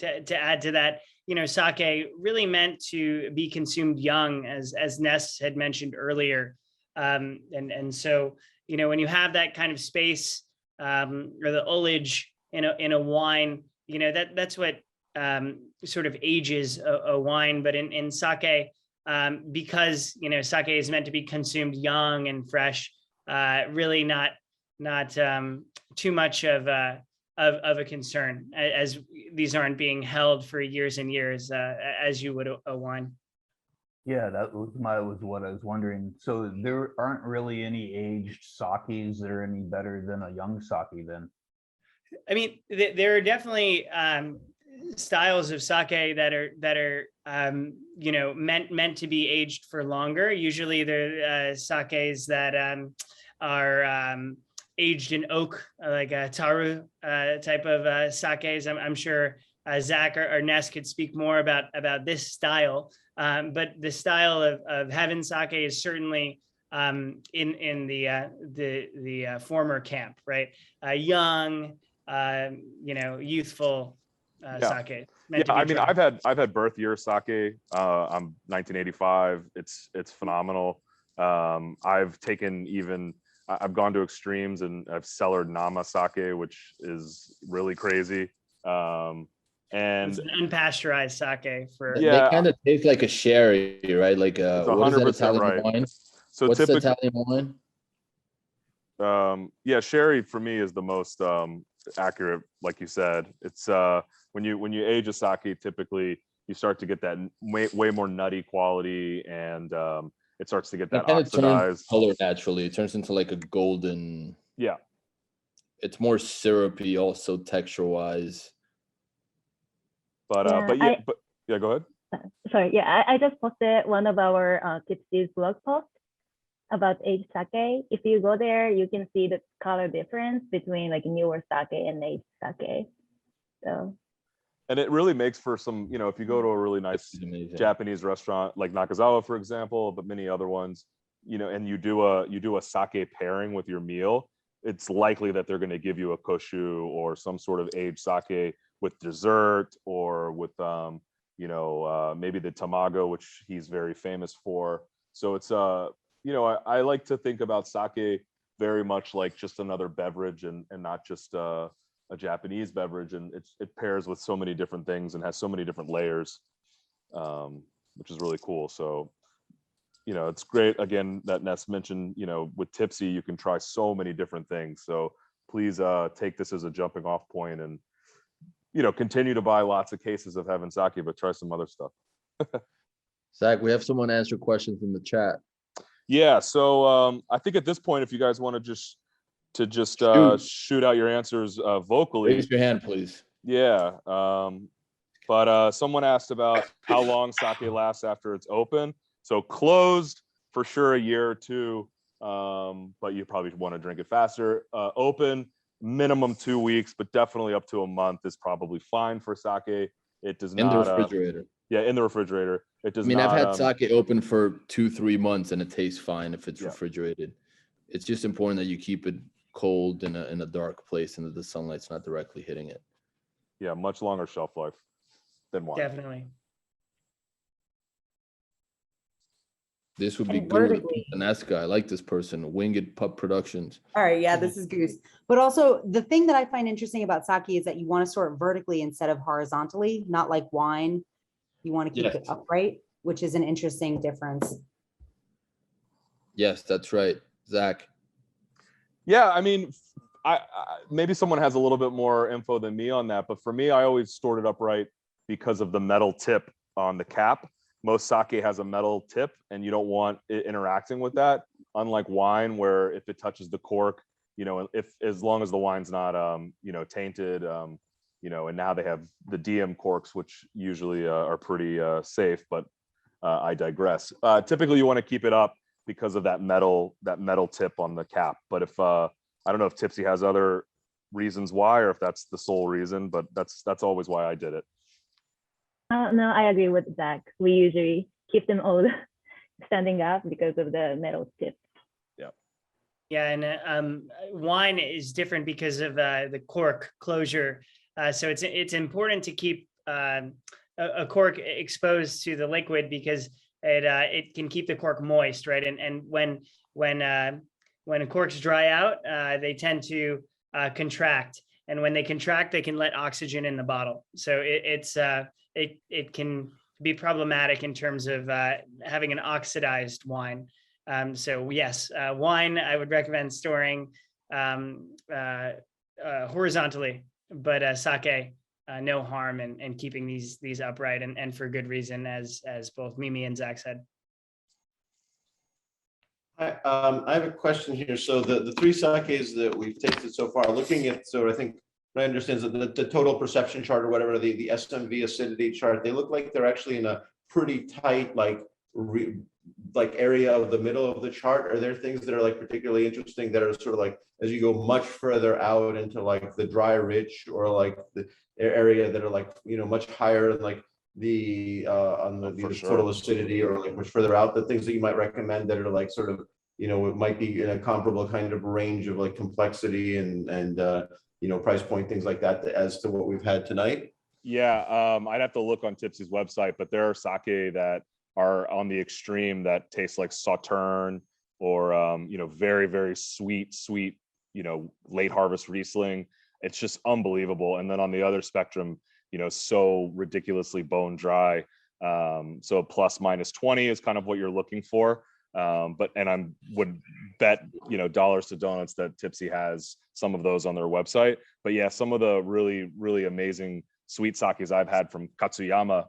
add to that, sake really meant to be consumed young, as Ness had mentioned earlier. And so, when you have that kind of space or the ullage in a wine, that's what sort of ages a wine. But in sake, because sake is meant to be consumed young and fresh, really not too much of a concern, as these aren't being held for years and years as you would a wine. Yeah, that was what I was wondering. So there aren't really any aged sakes that are any better than a young sake then? I mean, there are definitely styles of sake that are meant to be aged for longer. Usually they're sakes that are aged in oak, like a taru type of sakes. I'm sure Zach or Ness could speak more about this style. But the style of Heaven Sake is certainly in the former camp, right? Young, youthful sake. Yeah, I mean, I've had birth year sake. I'm 1985. It's phenomenal. I've gone to extremes and I've cellared Nama sake, which is really crazy. And it's an unpasteurized sake for They kind of taste like a sherry, right? Like what is that 100% Italian right. wine? So What's the Italian wine? Yeah, sherry for me is the most accurate. Like you said, it's when you age a sake, typically you start to get that way more nutty quality, and it starts to get that oxidized color naturally. It turns into like a golden. Yeah, it's more syrupy, also texture wise. But yeah, go ahead. Sorry, yeah, I just posted one of our Tippsy's blog posts about aged sake. If you go there, you can see the color difference between like newer sake and aged sake. So. And it really makes for some, if you go to a really nice Japanese restaurant like Nakazawa, for example, but many other ones, and you do a sake pairing with your meal, it's likely that they're going to give you a koshu or some sort of aged sake with dessert, or with maybe the tamago, which he's very famous for. So it's I like to think about sake very much like just another beverage, and not just a Japanese beverage, and it pairs with so many different things and has so many different layers, which is really cool. So it's great again that Ness mentioned, with Tippsy you can try so many different things. So please take this as a jumping off point, and continue to buy lots of cases of Heaven Sake, but try some other stuff. Zach, we have someone answer questions in the chat. Yeah, so I think at this point, if you guys want to just shoot out your answers vocally. Raise your hand, please. Yeah, but someone asked about how long sake lasts after it's open. So closed for sure a year or two, but you probably want to drink it faster. Open minimum 2 weeks, but definitely up to a month is probably fine for sake. It does not in the refrigerator. Yeah, in the refrigerator. It does. I mean, not, I've had sake open for 2-3 months and it tastes fine if it's refrigerated. It's just important that you keep it cold in a dark place and that the sunlight's not directly hitting it. Yeah, much longer shelf life than wine. Definitely. This would be good with an S guy. I like this person, Winged Pup Productions. All right, yeah, this is Goose. But also the thing that I find interesting about sake is that you want to sort vertically instead of horizontally, not like wine. You want to keep it upright, which is an interesting difference. Yes, that's right. Zach. Yeah, I mean, I maybe someone has a little bit more info than me on that, but for me, I always stored it upright because of the metal tip on the cap. Most sake has a metal tip, and you don't want it interacting with that. Unlike wine, where if it touches the cork, as long as the wine's not, tainted, and now they have the DM corks, which usually are pretty safe. But I digress. Typically, you want to keep it up because of that metal tip on the cap. But if I don't know if Tippsy has other reasons why, or if that's the sole reason, but that's always why I did it. No, I agree with Zach. We usually keep them all standing up because of the metal tip. Yeah. Yeah, and wine is different because of the cork closure. So it's important to keep a cork exposed to the liquid because it can keep the cork moist, right? And when corks dry out, they tend to contract, and when they contract, they can let oxygen in the bottle. So it can be problematic in terms of having an oxidized wine. So yes, wine I would recommend storing horizontally, but sake, no harm in keeping these upright and for good reason, as both Mimi and Zach said. I have a question here. So the three sakes that we've tasted so far, looking at, so I think what I understand is that the total perception chart or whatever, the SMV acidity chart, they look like they're actually in a pretty tight, like like area of the middle of the chart? Are there things that are like particularly interesting that are sort of like as you go much further out into like the dry ridge or like the area that are like, you know, much higher and like the on the total acidity or like much further out, the things that you might recommend that are like sort of, you know, it might be in a comparable kind of range of like complexity and you know, price point, things like that as to what we've had tonight? Yeah, I'd have to look on Tippsy's website, but there are sake that are on the extreme that taste like Sauterne or you know, very, very sweet, you know, late harvest Riesling. It's just unbelievable. And then on the other spectrum, you know, so ridiculously bone dry. So plus minus 20 is kind of what you're looking for. But I would bet, you know, dollars to donuts that Tippsy has some of those on their website. But yeah, some of the really, really amazing sweet sakes I've had from Katsuyama,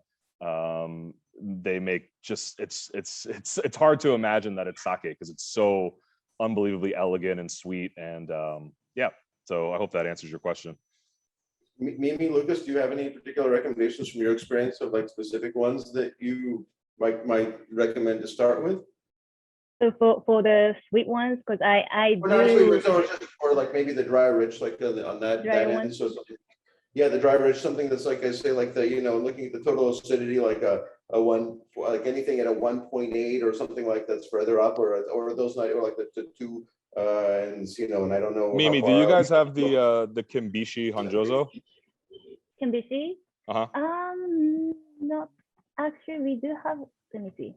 they make just it's hard to imagine that it's sake because it's so unbelievably elegant and sweet. And yeah, so I hope that answers your question. Mimi, Lucas, do you have any particular recommendations from your experience of like specific ones that you might recommend to start with? So for the sweet ones, because I Or not sweet, do just or like maybe the dry rich, like on that end. ones. So yeah, the dry rich, something that's like I say, like the, you know, looking at the total acidity, like a one, like anything at a 1.8 or something like that's further up, or those not, or like the two, and you know, and I don't know. Mimi, do you guys have the Kimbishi Hanjozo? Kimbishi? Uh-huh. No, actually, we do have. Let me see.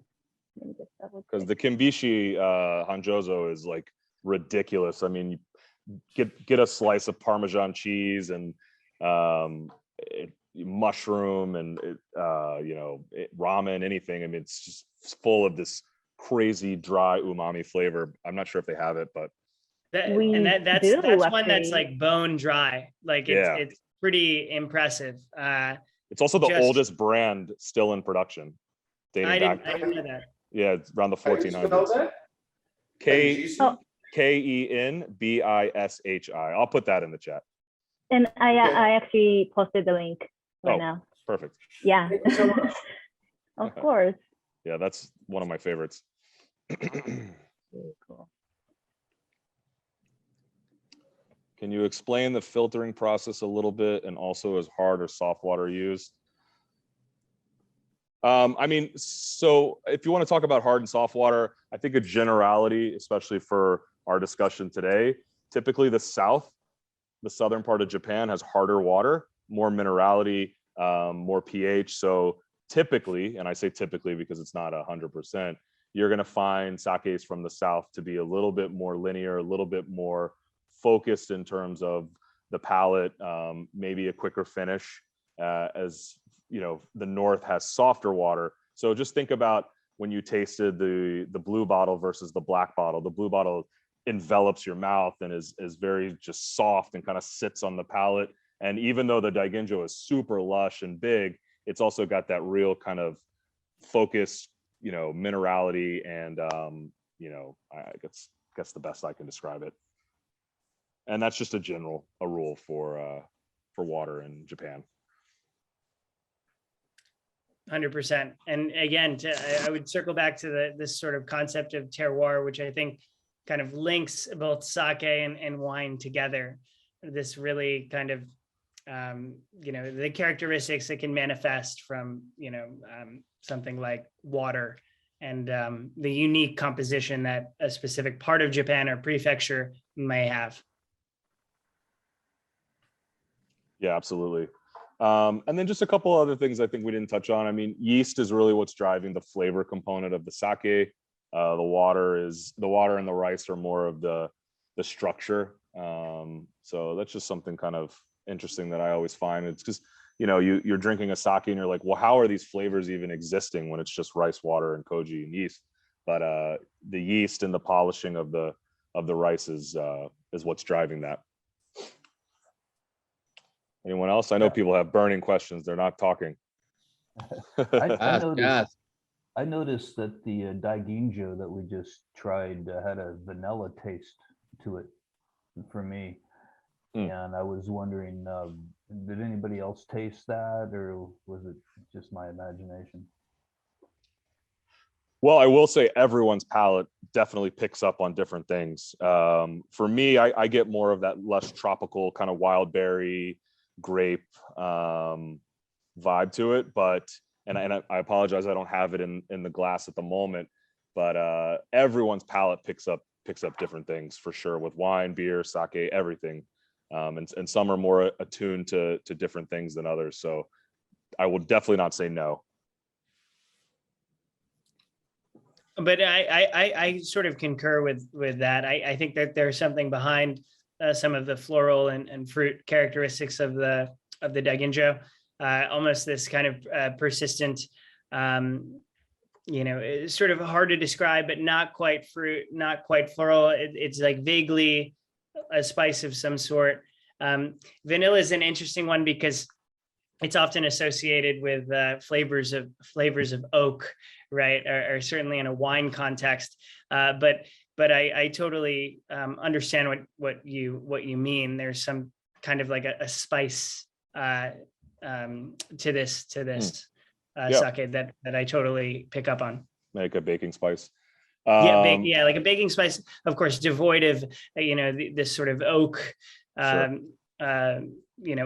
Let me just double check. Because the Kimbishi Hanjozo is like ridiculous. I mean, get a slice of Parmesan cheese and mushroom and you know, ramen, anything. I mean, it's just full of this crazy dry umami flavor. I'm not sure if they have it, but That's actually one that's like bone dry. Like it's pretty impressive. It's also the oldest brand still in production. I didn't know that. Yeah, it's around the 1400s. Kenbishi. I'll put that in the chat. And I actually posted the link right now. Perfect. Yeah. Thank you so much. Of course. Yeah, that's one of my favorites. Cool. Can you explain the filtering process a little bit, and also is hard or soft water used? I mean, so if you want to talk about hard and soft water, I think a generality, especially for our discussion today, typically the southern part of Japan has harder water, more minerality, more pH. So typically, and I say typically because it's not 100%, you're going to find sakes from the south to be a little bit more linear, a little bit more focused in terms of the palate, maybe a quicker finish, as you know, the north has softer water. So just think about when you tasted the blue bottle versus the black bottle. The blue bottle envelops your mouth and is very just soft and kind of sits on the palate. And even though the Daiginjo is super lush and big, it's also got that real kind of focus, you know, minerality and you know, I guess the best I can describe it. And that's just a rule for water in Japan. 100%. And again, I would circle back to this sort of concept of terroir, which I think kind of links both sake and wine together. This really kind of, you know, the characteristics that can manifest from, you know, something like water and the unique composition that a specific part of Japan or prefecture may have. Yeah, absolutely. And then just a couple other things I think we didn't touch on. I mean, yeast is really what's driving the flavor component of the sake. The water and the rice are more of the structure. So that's just something kind of interesting that I always find. It's because, you know, you're drinking a sake and you're like, well, how are these flavors even existing when it's just rice, water, and koji and yeast? But the yeast and the polishing of the rice is what's driving that. Anyone else? I know people have burning questions. They're not talking. I noticed that the Daiginjo that we just tried had a vanilla taste to it for me. And I was wondering, did anybody else taste that, or was it just my imagination? Well, I will say everyone's palate definitely picks up on different things. For me, I get more of that lush tropical kind of wild berry, grape vibe to it. But and I apologize, I don't have it in the glass at the moment. But everyone's palate picks up different things for sure with wine, beer, sake, everything. And some are more attuned to different things than others. So I will definitely not say no. But I sort of concur with that. I think that there's something behind some of the floral and fruit characteristics of the Daiginjo. Almost this kind of persistent, it's sort of hard to describe, but not quite fruit, not quite floral. It's like vaguely a spice of some sort. Vanilla is an interesting one because it's often associated with flavors of oak, right? Or certainly in a wine context. But I totally understand what you mean. There's some kind of like a spice to this sake that I totally pick up on. Like a baking spice. Yeah, like a baking spice, of course, devoid of this sort of oak. Sure.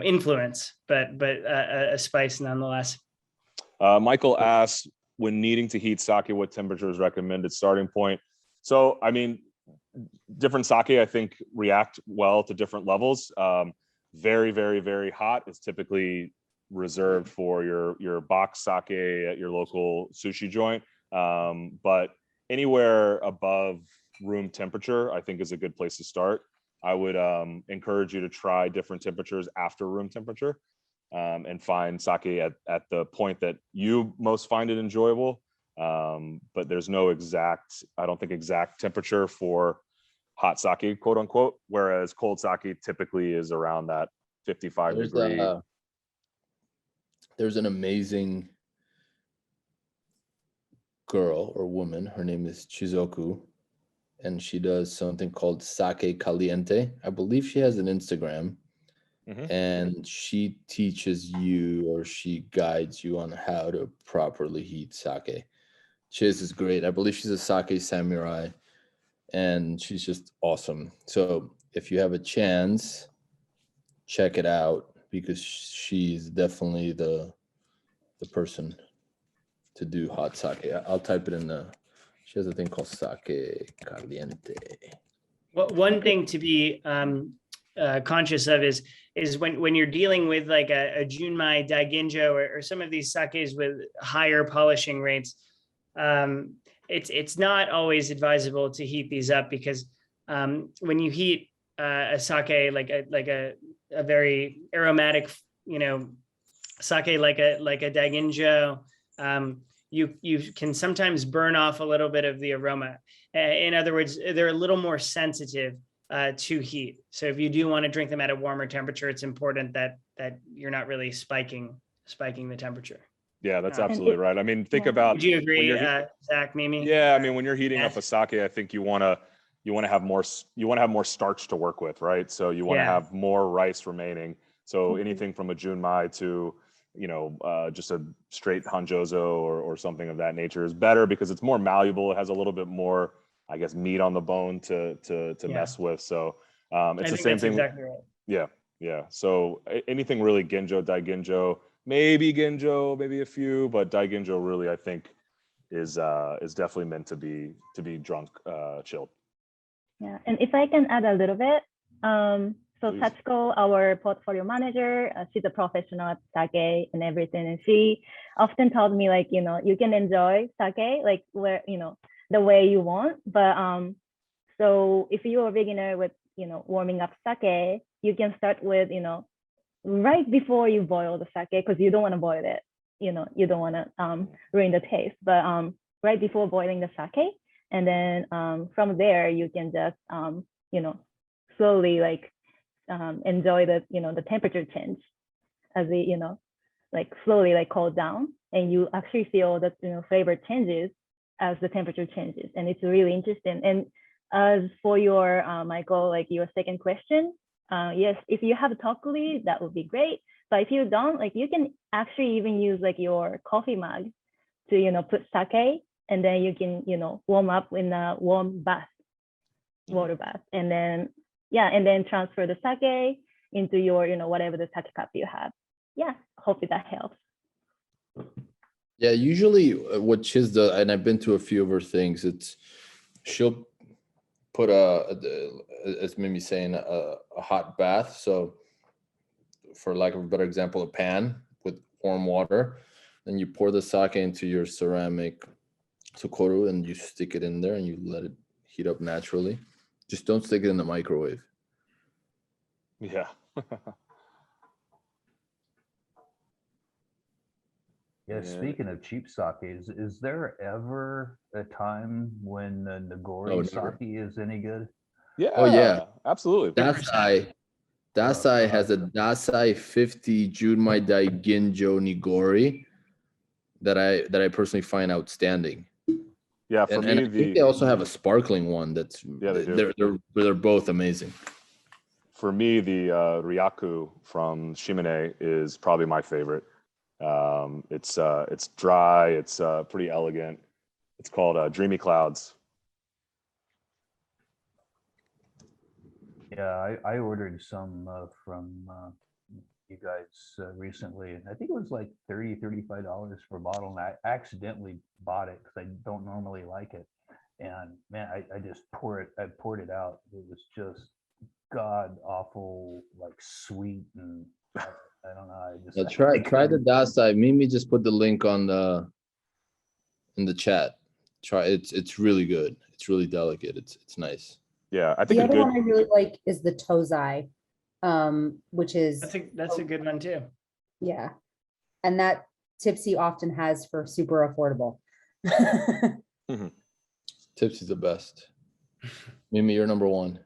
Influence, but a spice nonetheless. Michael asks, when needing to heat sake, what temperature is recommended starting point? So, I mean, different sake, I think, react well to different levels. Very, very, very hot is typically reserved for your box sake at your local sushi joint. But anywhere above room temperature, I think, is a good place to start. I would encourage you to try different temperatures after room temperature and find sake at the point that you most find it enjoyable. But there's no exact temperature for hot sake, quote unquote, whereas cold sake typically is around that 55 degree. There's an amazing girl or woman. Her name is Chizoku. And she does something called Sake Caliente. I believe she has an Instagram. Mm-hmm. And she teaches you, or she guides you on how to properly heat sake. Chiz is great. I believe she's a sake samurai, and she's just awesome. So if you have a chance, check it out, because she's definitely the person to do hot sake. I'll type it in the... She has a thing called Sake Caliente. Well, one thing to be conscious of is when you're dealing with like a Junmai Daiginjo or some of these sakes with higher polishing rates, it's not always advisable to heat these up, because when you heat a sake like a very aromatic, sake like a Daiginjo, you can sometimes burn off a little bit of the aroma. In other words, they're a little more sensitive to heat. So if you do want to drink them at a warmer temperature, it's important that you're not really spiking the temperature. Yeah, that's absolutely right. I mean, think about... Would you agree, Zach, Mimi? Yeah, I mean, when you're heating up a sake, I think you want to have more starch to work with, right? So you want to have more rice remaining. So anything from a junmai to just a straight hanjozo or something of that nature is better, because it's more malleable. It has a little bit more, I guess, meat on the bone to mess with. So it's the same thing. Exactly right. Yeah. So anything really Ginjo, Daiginjo, maybe Ginjo, maybe a few, but Daiginjo really, I think, is definitely meant to be drunk, chilled. Yeah, and if I can add a little bit, so Please. Satsuko, our portfolio manager, she's a professional at sake and everything. And she often told me, like, you can enjoy sake, like, where, the way you want. But so if you're a beginner with, warming up sake, you can start with, right before you boil the sake, because you don't want to boil it. You don't want to ruin the taste. But right before boiling the sake, and then from there, you can just, slowly, like, enjoy the temperature change as it like slowly like cool down, and you actually feel that flavor changes as the temperature changes, and it's really interesting. And as for your Michael, like your second question, yes, if you have tokuri, that would be great. But if you don't, like, you can actually even use like your coffee mug to put sake and then you can, warm up in a warm bath, water bath, and then transfer the sake into your, whatever the sake cup you have. Yeah, hopefully that helps. Yeah, usually what Chiz does, and I've been to a few of her things, she'll put as Mimi saying, a hot bath. So for lack of a better example, a pan with warm water, then you pour the sake into your ceramic sokoru and you stick it in there and you let it heat up naturally. Just don't stick it in the microwave. Yeah. Yeah, speaking of cheap sake, is there ever a time when the Nagori never. sake is any good? Yeah. Oh, yeah. Absolutely. Dasai has a Dasai 50 Junmai Dai Ginjo Nigori that I personally find outstanding. Yeah, for And me, I think they also have a sparkling one they do. They're both amazing. For me, the Ryaku from Shimane is probably my favorite. It's dry, it's pretty elegant. It's called Dreamy Clouds. Yeah, I ordered some from you guys recently, and I think it was like $35 for a bottle, and I accidentally bought it because I don't normally like it. And man, I just poured it out. It was just god awful, like sweet, and I don't know. Try the Dasai. Mimi just put the link in the chat. Try it's really good. It's really delicate. It's nice. Yeah, I think the other one I really like is the Tozai, which is that's a good one too. Yeah, and that Tippsy often has for super affordable. Tippsy's the best. Mimi, you're number one.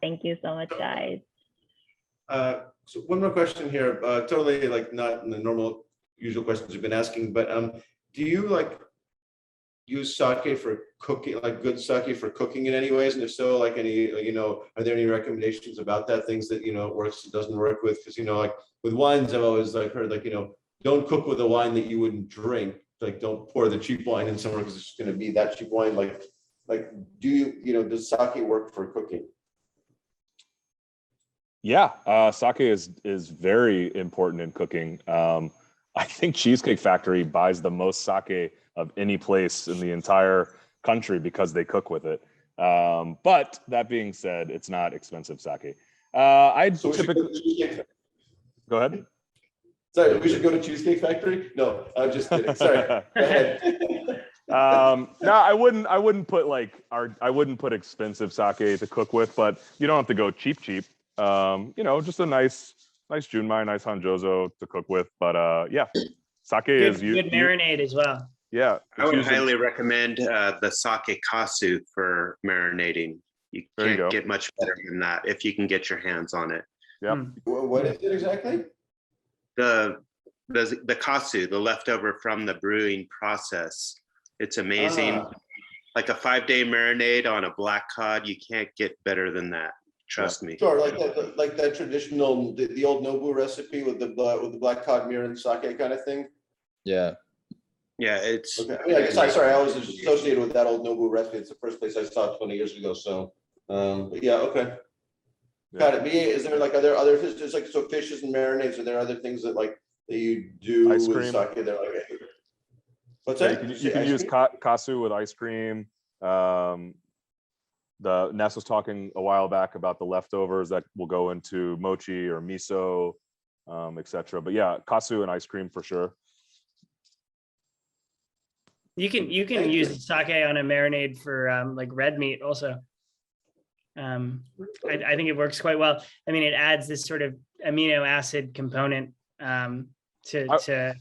Thank you so much, guys. So one more question here, totally like not in the normal usual questions you've been asking, but do you like use sake for cooking, like good sake for cooking in any ways? And if so, like any, are there any recommendations about that, things that, it works, it doesn't work with? Because, like with wines, I've always like heard like, don't cook with a wine that you wouldn't drink. Like don't pour the cheap wine in somewhere because it's just going to be that cheap wine. Like do you, does sake work for cooking? Yeah, sake is very important in cooking. I think Cheesecake Factory buys the most sake of any place in the entire country because they cook with it. But that being said, it's not expensive sake. So typically go ahead. Sorry, we should go to Cheesecake Factory. No, I'm just kidding. Sorry. Go ahead. No, I wouldn't put expensive sake to cook with, but you don't have to go cheap. Just a nice junmai, nice hanjozo to cook with. But yeah, sake is good marinade as well. Yeah, I would highly recommend the sake kasu for marinating. You can't get much better than that if you can get your hands on it. Yep. What is it exactly? The kasu, the leftover from the brewing process. It's amazing. Like a 5-day marinade on a black cod, you can't get better than that. Trust me. Sure, like that traditional, the old Nobu recipe with the black cod mirin sake kind of thing. Yeah. Yeah, it's. Okay. I mean, I guess I was associated with that old Nobu recipe. It's the first place I saw it 20 years ago. So, but yeah, okay. Yeah. Got it. But yeah, is there like other fish? There's like so fishes and marinades. Are there other things that you do ice with cream. sake? They're like, what's that? You can use kasu with ice cream. The Ness was talking a while back about the leftovers that will go into mochi or miso, etc. But yeah, kasu and ice cream for sure. You can use sake on a marinade for like red meat also. I think it works quite well. I mean, it adds this sort of amino acid component to.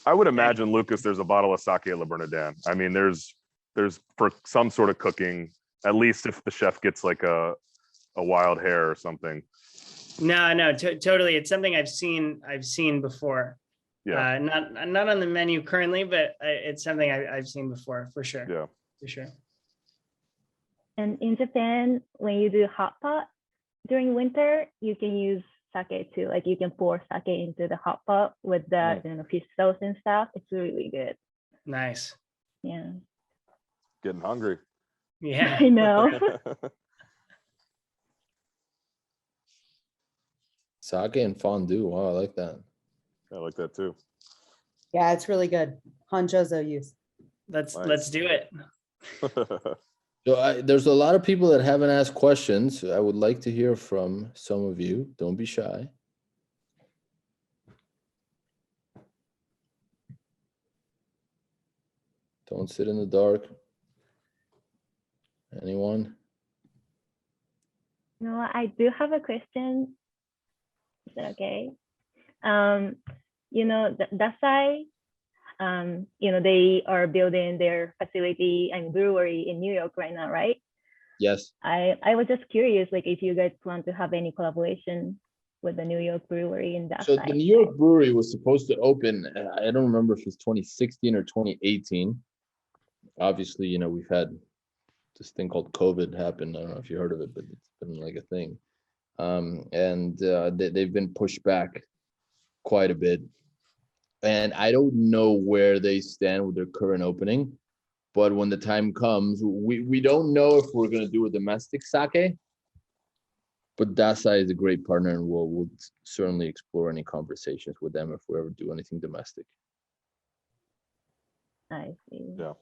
I would imagine, Lucas, there's a bottle of sake at Le Bernardin. I mean, there's for some sort of cooking, at least if the chef gets like a wild hair or something. No, totally. It's something I've seen before. Yeah. Not on the menu currently, but it's something I've seen before for sure. Yeah. For sure. And in Japan, when you do hot pot during winter, you can use sake too. Like you can pour sake into the hot pot with the fish sauce and stuff. It's really good. Nice. Yeah. Getting hungry. Yeah. I know. Sake and fondue. Wow, I like that. I like that too. Yeah, it's really good. Hanjozo use. Let's do it. So there's a lot of people that haven't asked questions. I would like to hear from some of you. Don't be shy. Don't sit in the dark. Anyone? No, I do have a question. Is that okay? Dasai, they are building their facility and brewery in New York right now, right? Yes. I was just curious, like if you guys plan to have any collaboration with the New York brewery in Dasai. So the New York brewery was supposed to open, I don't remember if it's 2016 or 2018. Obviously, we've had this thing called COVID happen. I don't know if you heard of it, but it's been like a thing. They've been pushed back quite a bit. And I don't know where they stand with their current opening, but when the time comes, we don't know if we're going to do a domestic sake, but Dasai is a great partner, and we'll certainly explore any conversations with them if we ever do anything domestic. I see. Yeah.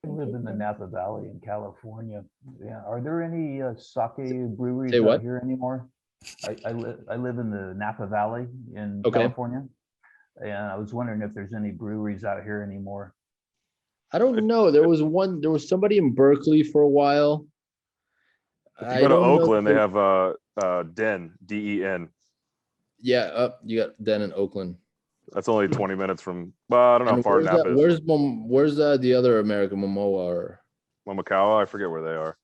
I live in the Napa Valley in California. Yeah, are there any sake breweries Say what? out here anymore? I live in the Napa Valley in Okay. California, and I was wondering if there's any breweries out here anymore. I don't know. There was somebody in Berkeley for a while. If you go to Oakland, they have Den, DEN. Yeah, you got Den in Oakland. That's only 20 minutes from. Well, I don't know how far Where's Napa is. Where's the other American, Momoa or Momakawa? I forget where they are.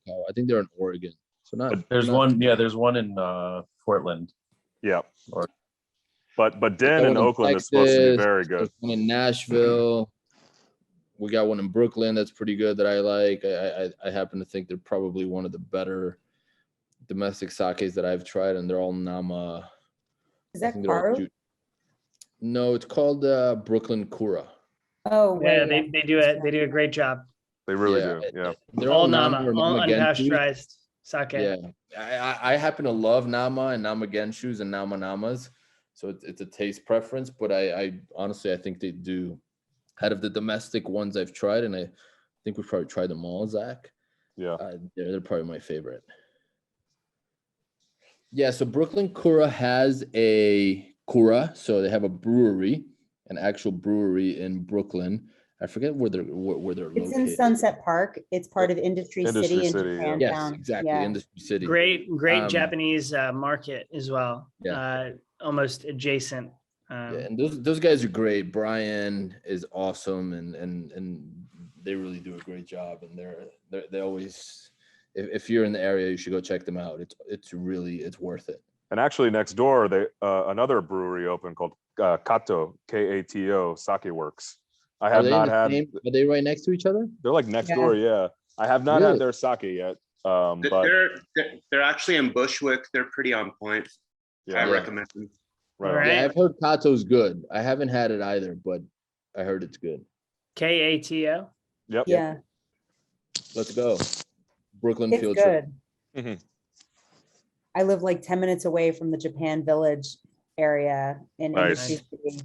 oh, I think they're in Oregon. So not. There's one. Yeah, there's one in Portland. Yeah. Or- But We Den got in one Oakland Texas, is supposed to be very good. there's one in Nashville. We got one in Brooklyn that's pretty good that I like. I happen to think they're probably one of the better domestic sakes that I've tried, and they're all Nama. Is I that think they're all Karu? No, it's called Brooklyn Kura. Oh, Yeah, wait. they do it. They do a great job. They really Yeah. do. Yeah. They're All Nama Nama, or all Nama Genshu. unpasteurized sake. Yeah, I happen to love Nama and Nama Genshus and Nama Namas, so it's a taste preference. But I honestly I think they do. Out of the domestic ones I've tried, and I think we've probably tried them all, Zach. Yeah. They're probably my favorite. Yeah, so Brooklyn Kura has a Kura, so they have a brewery, an actual brewery in Brooklyn. I forget where they're It's located. in Sunset Park. It's part of Industry City in City, yeah. Yes, Japantown. exactly. Yeah. Industry City. Great Um, Japanese market as well. Yeah. Almost adjacent. Yeah, and those guys are great. Brian is awesome, and they really do a great job. And they always, if you're in the area, you should go check them out. It's worth it. And actually, next door, they another brewery opened called Kato, Kato Sake Works. I have not had. Are they right next to each other? They're like next Yeah. door. Yeah, I have not Really? had their sake yet. But They're actually in Bushwick. They're pretty on point. yeah, I Yeah. recommend them. right on. Right. Yeah, I've heard Kato's good. I haven't had it either, but I heard it's good. KATO. Yep. Yeah, Let's go. Brooklyn it's field trip. good. Mhm. I live like 10 minutes away from the Japan Village area in Nice. Industry City.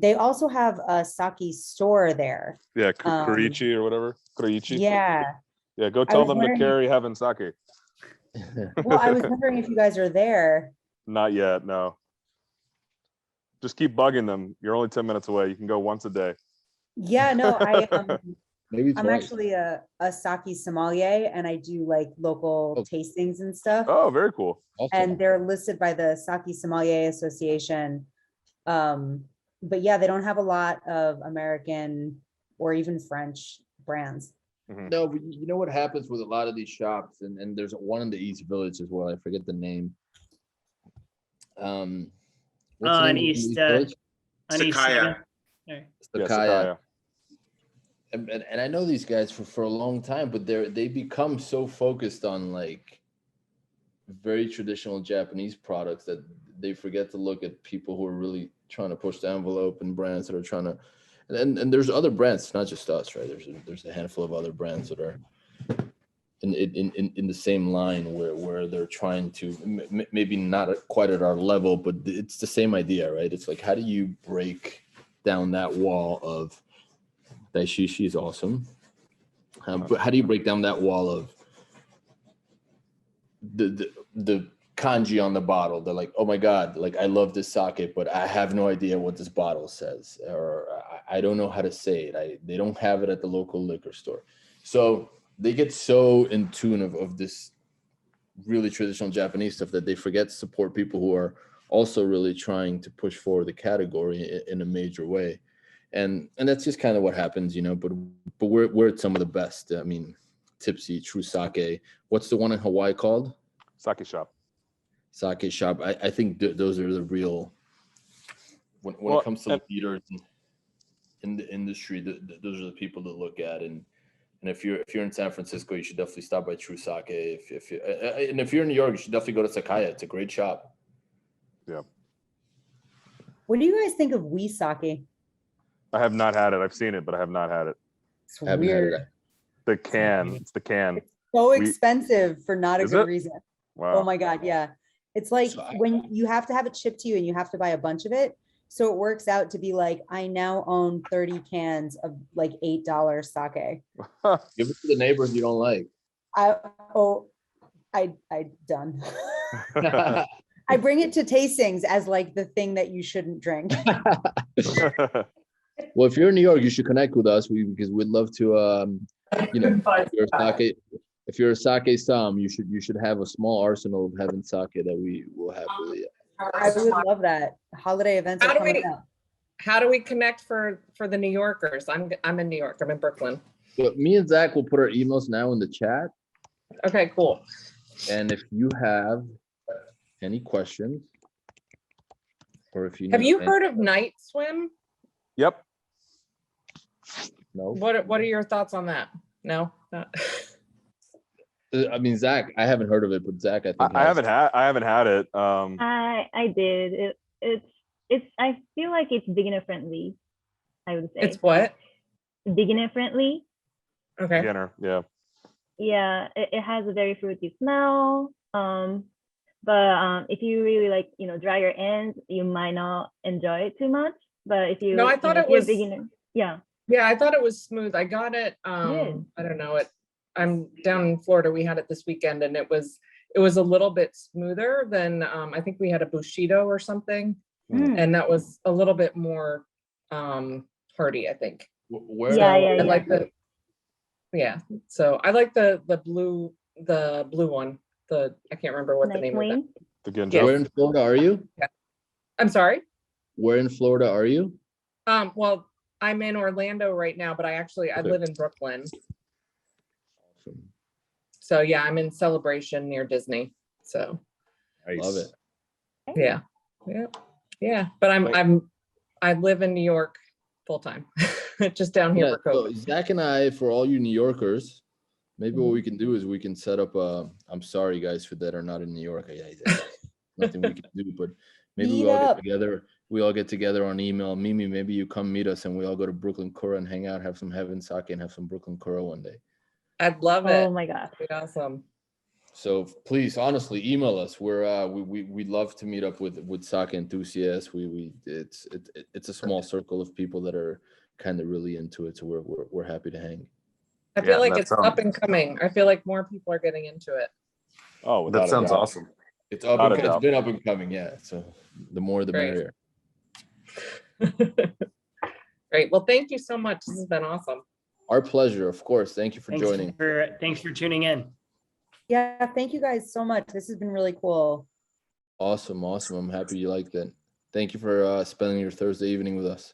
They also have a sake store there. Yeah, Kurichi or whatever. Kurichi. Yeah. Yeah, go I tell was them to wondering- carry having sake. Well, I was wondering if you guys are there. Not yet, no. Just keep bugging them. You're only 10 minutes away. You can go once a day. Yeah, no, Maybe I'm twice. actually a sake sommelier, and I do like local Oh. tastings and stuff. Oh, very cool. Awesome. And they're listed by the Sake Sommelier Association. But yeah, they don't have a lot of American or even French brands. No, but you know what happens with a lot of these shops, and there's one in the East Village as well. I forget the name. What's the On name of the East, Village? on East Sakaya. Seven. There. Yeah, Sakaya. Sakaya. And I know these guys for a long time, but they become so focused on like very traditional Japanese products that they forget to look at people who are really trying to push the envelope, and brands that are trying to, and there's other brands, not just us, right? There's a handful of other brands that are in the same line where they're trying to maybe not quite at our level, but it's the same idea, right? It's like, how do you break down that wall of daishishi is awesome, but how do you break down that wall of the kanji on the bottle? They're like, oh my god, like I love this sake, but I have no idea what this bottle says, or I don't know how to say it. They don't have it at the local liquor store, so they get so in tune of this really traditional Japanese stuff that they forget to support people who are also really trying to push forward the category in a major way. And that's just kind of what happens, you know, but we're at some of the best. I mean, Tippsy, True Sake. What's the one in Hawaii called? Sake Shop. Sake Shop. I think those are the real, when it comes to leaders in the industry, those are the people to look at. And if you're in San Francisco, you should definitely stop by True Sake. And if you're in New York, you should definitely go to Sakaya. It's a great shop. Yeah. What do you guys think of Wee Sake? I have not had it. I've seen it, but I have not had it. It's weird. The can. It's the can. So expensive for not a Is good it? reason. Wow. Oh my God, yeah. It's like when you have to have it shipped to you and you have to buy a bunch of it. So it works out to be like, I now own 30 cans of like $8 sake. Give it to the neighbors you don't like. I done. I bring it to tastings as like the thing that you shouldn't drink. Well, if you're in New York, you should connect with us because we'd love to, you know, if you're a sake sam, you should have a small arsenal of heaven sake that we will happily. I would love that. Holiday events are coming up. How do we connect for the New Yorkers? I'm in New York. I'm in Brooklyn. But me and Zach will put our emails now in the chat. Okay, cool. And if you have any questions, or if you have you heard of Night Swim? Yep. No. What are your thoughts on that? No. I mean, Zach, I haven't heard of it, but Zach, I think I haven't had it. I did. It's I feel like it's beginner friendly, I would say. It's what? Beginner friendly. Okay. Beginner, yeah. Yeah, it has a very fruity smell. But if you really like, dry your ends, you might not enjoy it too much. But if you, I thought it was beginner. Yeah. Yeah, I thought it was smooth. I got it. I don't know it. I'm down in Florida. We had it this weekend, and it was a little bit smoother than I think we had a Bushido or something, and that was a little bit more hearty. I think. Where? I like the. Yeah, so I like the blue one. I can't remember what the name of that. The Ginjo. Where in Florida are you? Yeah. I'm sorry. Where in Florida are you? Well, I'm in Orlando right now, but I live in Brooklyn. Awesome. So yeah, I'm in Celebration near Disney. So nice. Love it. Yeah. But I live in New York full time, just down here for COVID. So Zach and I, for all you New Yorkers, maybe what we can do is we can set up I'm sorry guys for that are not in New York. Nothing we can do, but maybe we all get together. We all get together on email. Mimi, maybe you come meet us and we all go to Brooklyn Kura and hang out, have some heaven sake and have some Brooklyn Kura one day. I'd love it. Oh my God. That'd be awesome. So please, honestly, email us. We'd love to meet up with sake enthusiasts. It's a small circle of people that are kind of really into it. So we're happy to hang. I feel like it's up and coming. I feel like more people are getting into it. Oh, that sounds awesome. It's been up and coming, yeah. So the more the merrier. Great. Well, thank you so much. This has been awesome. Our pleasure, of course. Thank you for joining. Thanks for tuning in. Yeah, thank you guys so much. This has been really cool. Awesome. I'm happy you liked it. Thank you for spending your Thursday evening with us.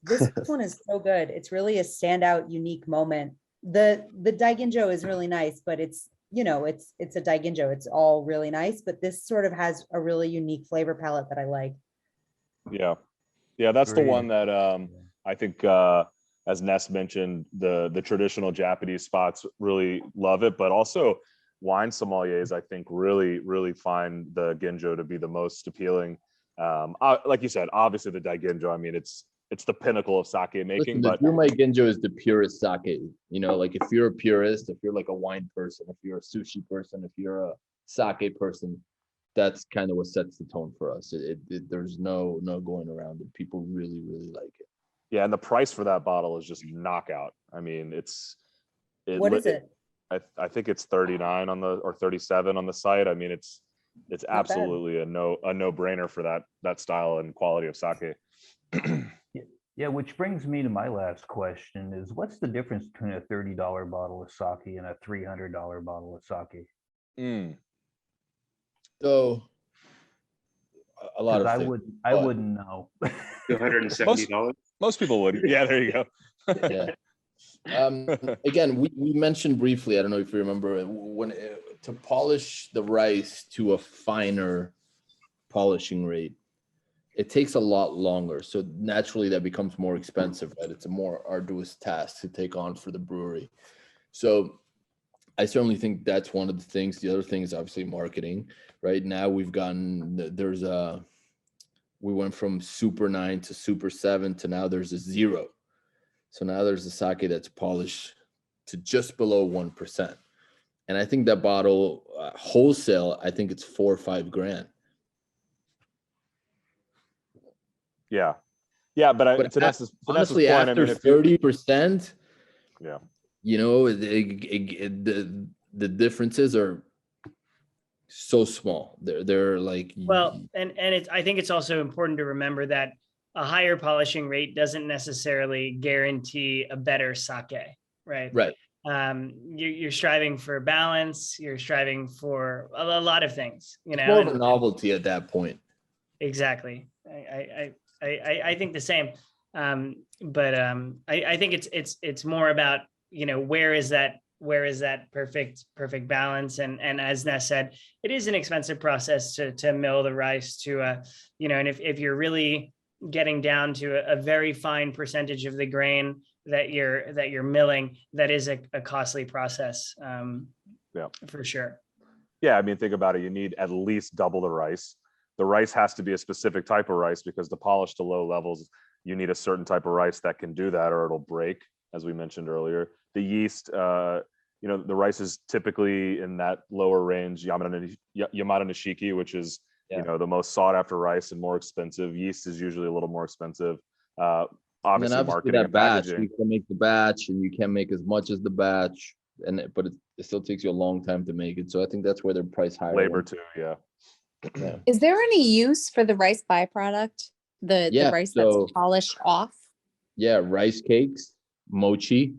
This one is so good. It's really a standout, unique moment. The Daiginjo is really nice, but it's a Daiginjo. It's all really nice, but this sort of has a really unique flavor palette that I like. Yeah, that's the one that I think, as Ness mentioned, the traditional Japanese spots really love it, but also wine sommeliers, I think, really find the Ginjo to be the most appealing. Like you said, obviously the Daiginjo, I mean, it's the pinnacle of sake making. Listen, the But Jumai Ginjo is the purest sake. You know, like if you're a purist, if you're like a wine person, if you're a sushi person, if you're a sake person, that's kind of what sets the tone for us. There's no going around it. People really, really like it. yeah, and the price for that bottle is just knockout. I mean, What is it? I think it's 39 on the or 37 on the site. I mean, it's bad. absolutely a no-brainer for that style and quality of sake. Yeah, which brings me to my last question is what's the difference between a $30 bottle of sake and a $300 bottle of sake? So a lot of I things. wouldn't know. $270. Most people would. Yeah, there you go. Yeah. Again, we mentioned briefly, I don't know if you remember, to polish the rice to a finer polishing rate, it takes a lot longer. So naturally that becomes more expensive, right? It's a more arduous task to take on for the brewery. So I certainly think that's one of the things. The other thing is obviously marketing. Right now we went from Super 9 to Super 7 to now there's a 0. So now there's a sake that's polished to just below 1%. And I think that bottle wholesale, I think it's $4 or $5 grand. Yeah, but to Ness's honestly, point, after I mean, 30%, yeah, you know, the differences are so small. They're like, Well, and I think it's also important to remember that a higher polishing rate doesn't necessarily guarantee a better sake, right? Right. You're striving for balance. You're striving for a lot of things, you know. More of a novelty at that point. Exactly. I think the same. But I think it's more about, you know, where is that perfect balance, and as Ness said, it is an expensive process to mill the rice to you know, and if you're really getting down to a very fine percentage of the grain that you're milling, that is a costly process. Yeah, for sure. Yeah, I mean, think about it. You need at least double the rice. The rice has to be a specific type of rice because to polish to low levels, you need a certain type of rice that can do that or it'll break, as we mentioned earlier. The yeast, you know, the rice is typically in that lower range, Yamada Nishiki, which is, you know, the most sought after rice and more expensive. Yeast is usually a little more expensive. Obviously marketing and packaging. You can make the batch and you can't make as much as the batch, but it still takes you a long time to make it. So I think that's where they're priced higher. Labor too, yeah. Yeah. Is there any use for the rice byproduct? The rice that's polished off? Yeah, rice cakes, mochi,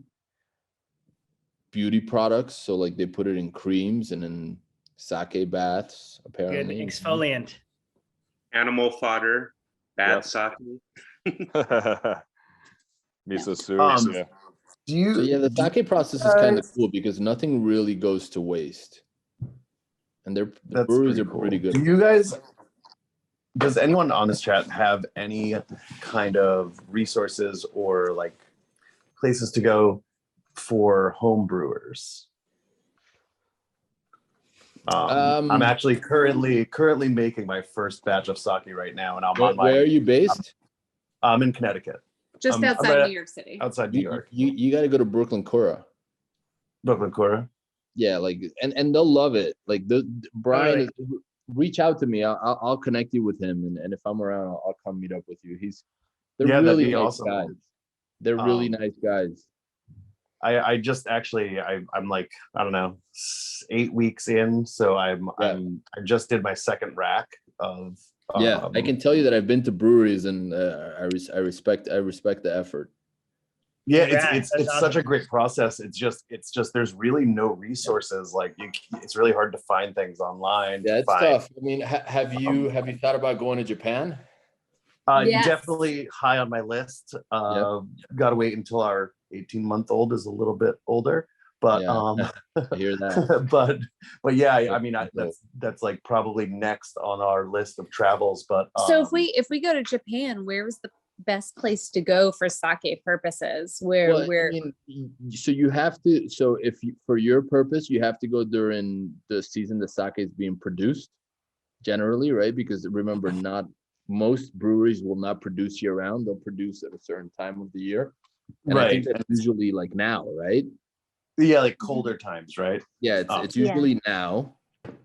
beauty products. So like they put it in creams and in sake baths, apparently. Good exfoliant. Animal fodder, bad sake. Miso soup, yeah. The sake process is kind of cool because nothing really goes to waste. And the breweries are pretty good. Does anyone on this chat have any kind of resources or like places to go for home brewers? I'm actually currently making my first batch of sake right now, and where are you based? I'm in Connecticut. Just outside New York City. Outside New York. You got to go to Brooklyn Cora. Brooklyn Cora. Yeah, like and they'll love it. Like Brian, reach out to me. I'll connect you with him, and if I'm around, I'll come meet up with you. They're really nice awesome. guys. They're really nice guys. I just actually I'm like, I don't know, 8 weeks in, so I just did my second rack of. I can tell you that I've been to breweries, and I respect the effort. Yeah, it's awesome. Such a great process. It's just there's really no resources. Like it's really hard to find things online. Yeah, it's tough. I mean, have you thought about going to Japan? Yes. Definitely high on my list. Got to wait until our 18-month-old is a little bit older. But I hear that. but yeah, I mean that's like probably next on our list of travels. But so if we go to Japan, where is the best place to go for sake purposes? So you have to. So for your purpose, you have to go during the season the sake is being produced, generally, right? Because remember, not most breweries will not produce year round. They'll produce at a certain time of the year. And I think Right. that's usually like now, right? Yeah, like colder times, right? Yeah, it's usually now.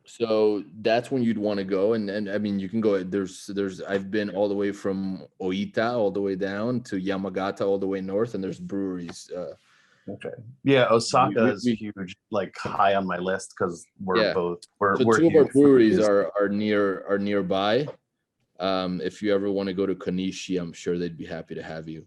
So that's when you'd want to go. And I mean, you can go, I've been all the way from Oita all the way down to Yamagata all the way north, and there's breweries. Okay. Yeah, Osaka we- is we- huge, like high on my list because we're Yeah. both So we're two of our huge breweries foodies. are nearby. If you ever want to go to Konishi, I'm sure they'd be happy to have you.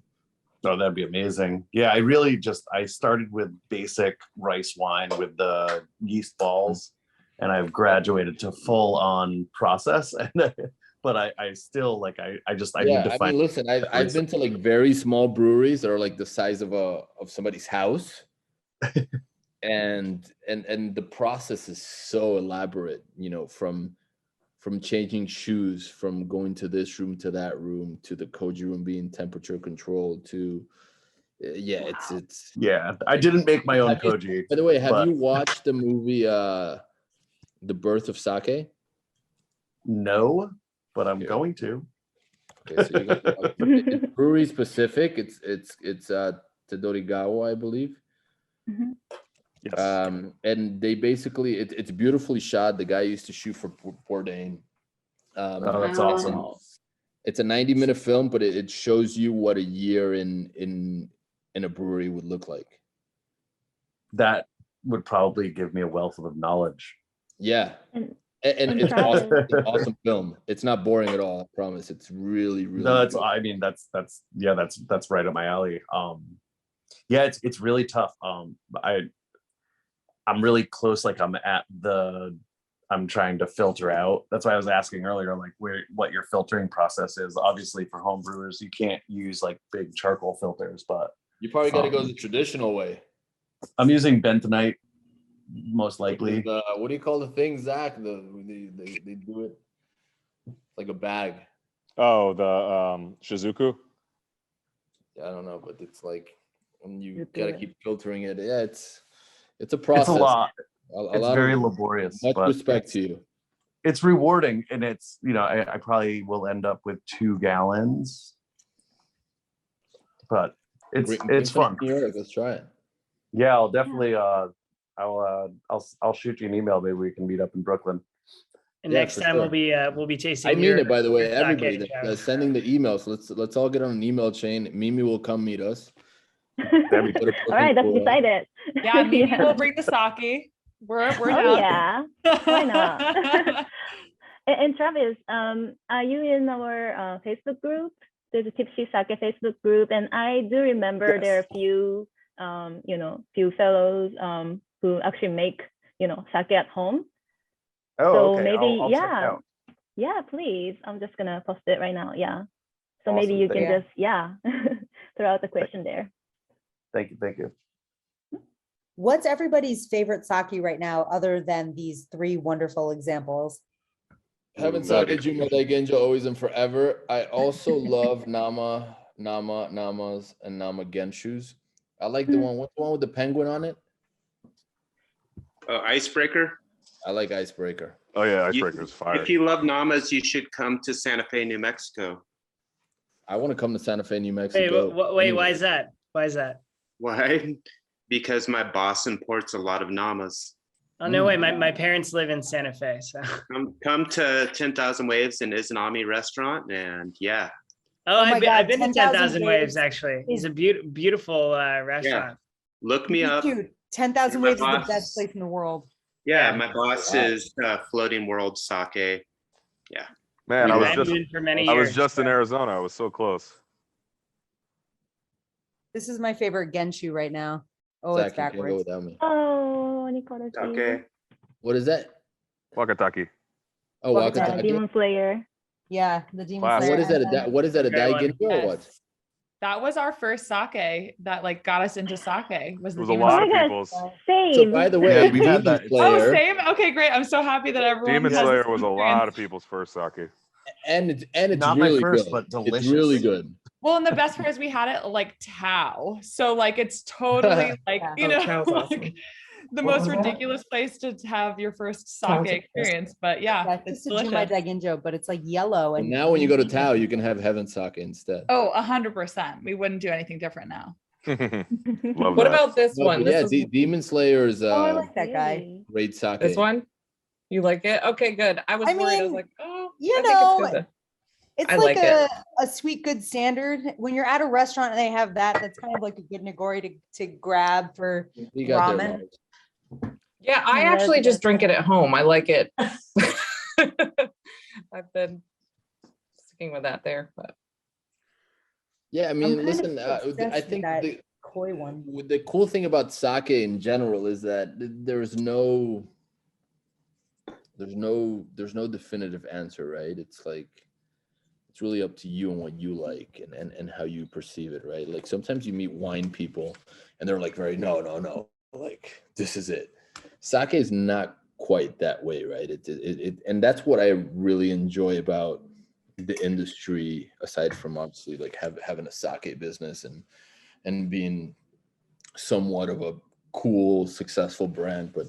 Oh, that'd be amazing. Yeah, I started with basic rice wine with the yeast balls, and I've graduated to full on process. And but I still like I need to I find. mean, listen, I've been to like very small breweries that are like the size of somebody's house. and the process is so elaborate, from changing shoes, from going to this room to that room, to the koji room being temperature controlled, to it's Yeah, I didn't make my own Have you- koji. by the way, have but you watched the movie The Birth of Sake? No, but I'm Yeah. going to. Okay, so you got it's brewery specific. It's Tadorigawa, I believe. Yes. And they basically it's beautifully shot. The guy used to shoot for Bourdain. Oh, that's awesome. It's a 90-minute film, but it shows you what a year in a brewery would look like. That would probably give me a wealth of knowledge. Yeah. And And it's Travis. awesome. It's an awesome film. It's not boring at all, I promise. It's really, really No, that's good. I mean that's right up my alley. Yeah, it's really tough. I'm really close, like I'm trying to filter out. That's why I was asking earlier, like what your filtering process is. Obviously for home brewers, you can't use like big charcoal filters, but You probably got to go the traditional way. I'm using bentonite most likely. What do you call the thing, Zach? They do it like a bag. Oh, the Shizuku. I don't know, but it's like when you You do gotta it. keep filtering it. Yeah, it's a process. It's a lot. A It's lot very of laborious. much but respect to you. it's rewarding, and it's I probably will end up with 2 gallons, but it's Bring some fun. to New York. Let's try it. Yeah, I'll definitely I'll shoot you an email. Maybe we can meet up in Brooklyn. And Yeah, next for time sure. we'll be tasting. I mean your- it, by the way. your sake, Everybody Joe. that's sending the emails. Let's all get on an email chain. Mimi will come meet us. That'd be Go to All right, that's Brooklyn for, decided. Yeah, maybe we'll bring the sake. We're Oh down. yeah, why not? And Travis, are you in our Facebook group? There's a Tippsy Sake Facebook group, and I do remember Yes. there are a few, few fellows who actually make, sake at home. Oh, So okay. maybe, I'll check it out. yeah, please. I'm just gonna post it right now. Yeah. So Awesome, maybe you thank can you. just, throw out the question there. Thank you. What's everybody's favorite sake right now, other than these 3 wonderful examples? Haven't Sake Juma Daigenjo always and forever. I also love Namas, and Nama Genshus. I like the what's the one with the penguin on it? Icebreaker. I like Icebreaker. Oh yeah, You- Icebreaker's fire. If you love Namas, you should come to Santa Fe, New Mexico. I want to come to Santa Fe, New Wait, Mexico. wait, why is that? Why is that? Why? Because my boss imports a lot of Namas. Oh no way, my parents live in Santa Fe, so. Come to 10,000 Waves in Izanami restaurant, and yeah. Oh, my I've God, been to 10,000 10,000 Waves actually. It's is- a beautiful restaurant. Look me up. Cute. 10,000 My Waves is the boss- best place in the world. Yeah, Yeah. my boss Wow. is Floating World Sake. Man, I I've was just been for many I was years. just in Arizona. I was so close. This is my favorite Genshu right now. Oh, Zach, it's you can't go backwards. without me. Oh, Nicola. Okay. What is that? Wakataki. Oh, Wakataki. Wakataki. Demon Slayer. Yeah, the Demon Classic. Slayer. What is that? What is that? A Great one. Daigenjo or what? Yes. That was our first sake that like got us into sake. Was It the was a Demon lot Oh of my God. people's. Same. So by the way, Yeah, we've had Demon that. Oh, Slayer, same. Okay, great. I'm so happy that everyone. Demon has Slayer this was a experience. lot of people's first sake. and it's Not my really first, good. but It's delicious. really good. Well, and the best part is we had it like Tao. So like it's totally like, Yeah. you Oh, know, Tao's like, awesome. the What most was that? ridiculous place to have your first Sounds sake like this. experience, but yeah, Yeah, it's just to do my delicious. daiginjo, but it's like yellow And and now when you go to Tao, you can have heaven sake instead. Oh, 100%. We wouldn't do anything different now. Love What that. about this No, one? but yeah, This is Demon Slayer's oh, I like that guy. great sake. this one. You like it? Okay, good. I was I worried. I was mean, like, oh, you I know, think it's good. It's I like like it. a sweet good standard. When you're at a restaurant and they have that, that's kind of like a good nigori to grab for You got there, ramen. Lars. Yeah, I Love actually just that. drink it at home. I like it. I've been sticking with that there, but Yeah, I I'm mean, kind listen, of obsessed I with think that koi one. the cool thing about sake in general is that there's no definitive answer, right? It's like it's really up to you and what you like and how you perceive it, right? Like sometimes you meet wine people and they're like very no, like this is it. Sake is not quite that way, right? It and that's what I really enjoy about the industry, aside from obviously like having a sake business and being somewhat of a cool, successful brand, but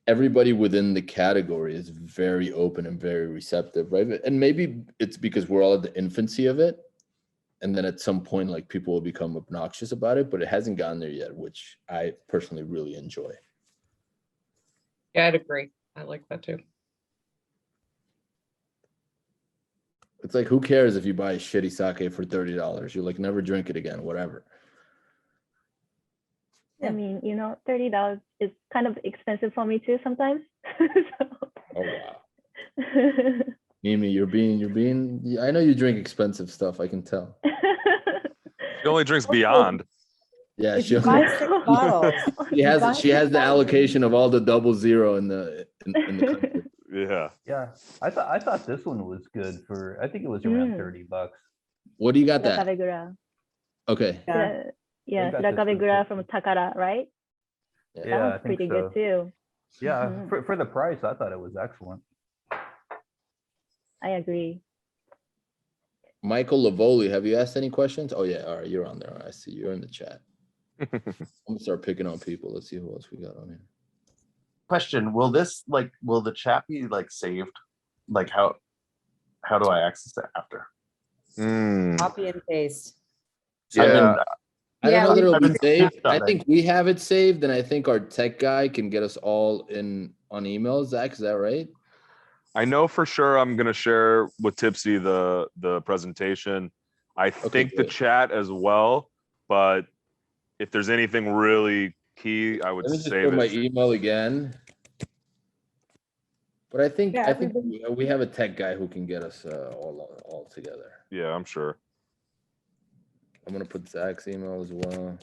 everybody within the category is very open and very receptive, right? And maybe it's because we're all at the infancy of it. And then at some point, like people will become obnoxious about it, but it hasn't gotten there yet, which I personally really enjoy. yeah, I'd agree. I like that too. It's like, who cares if you buy a shitty sake for $30? You're like, never drink it again, whatever. I mean, you know, $30 is kind of expensive for me too sometimes. Oh, wow. Mimi, you're being, I know you drink expensive stuff. I can tell. She only drinks Beyond. Yeah, If you buy 6 bottles, she has the allocation of all the 00 in the country. Yeah. Yeah, I thought this one was good for. I think it was around $30. What do you got that? Shirakabegura. Okay. Yeah, got this for Shirakabegura from Takara, right? Yeah, That I was think pretty so. good too. Yeah, Mhm. for the price, I thought it was excellent. I agree. Michael Lavoli, have you asked any questions? Oh yeah, all right, you're on there. I see you're in the chat. I'm gonna start picking on people. Let's see who else we got on here. Question: will the chat be like saved? Like how do I access it after? Copy and paste. Yeah. I don't know that it'll be been saved. on I it. think we have it saved, and I think our tech guy can get us all in on email. Zach, is that right? I know for sure I'm gonna share with Tippsy the presentation. I think the good. chat as well, but if there's anything really key, I would Let me just save put my it. email again. But I think Yeah, I think we have a tech guy who can get us all together. Yeah, I'm sure. I'm gonna put Zach's email as well.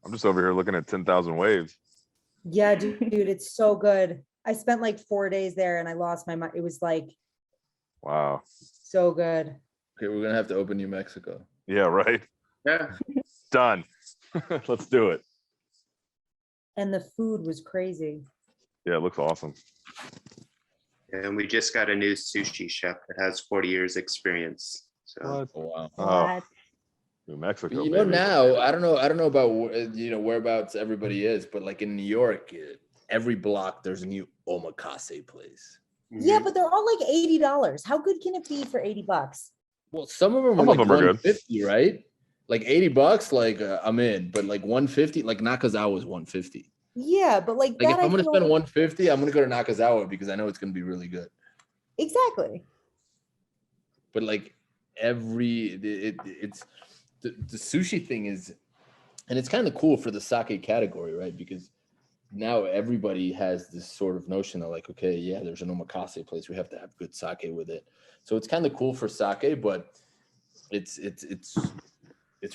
I'm just over here looking at 10,000 waves. Yeah, dude, it's so good. I spent like 4 days there and I lost my mind. It was like Wow. so good. Okay, we're gonna have to open New Mexico. Yeah, right. Yeah. Done. Let's do it. And the food was crazy. Yeah, it looks awesome. And we just got a new sushi chef that has 40 years experience. So What? Oh wow. Oh, New Mexico. You know, baby. now I don't know about whereabouts everybody is, but like in New York, every block there's a new omakase place. Yeah, but they're all like $80. How good can it be for $80? Well, some of them Some are of like them are good. 150, right? Like $80, like I'm in, but like 150, like Nakazawa is 150. Yeah, but like Like that, if I'm gonna feel spend like- 150, I'm gonna go to Nakazawa because I know it's gonna be really good. exactly. But like it's the sushi thing is, and it's kind of cool for the sake category, right? Because now everybody has this sort of notion of like, okay, yeah, there's an omakase place, we have to have good sake with it. So it's kind of cool for sake, but it's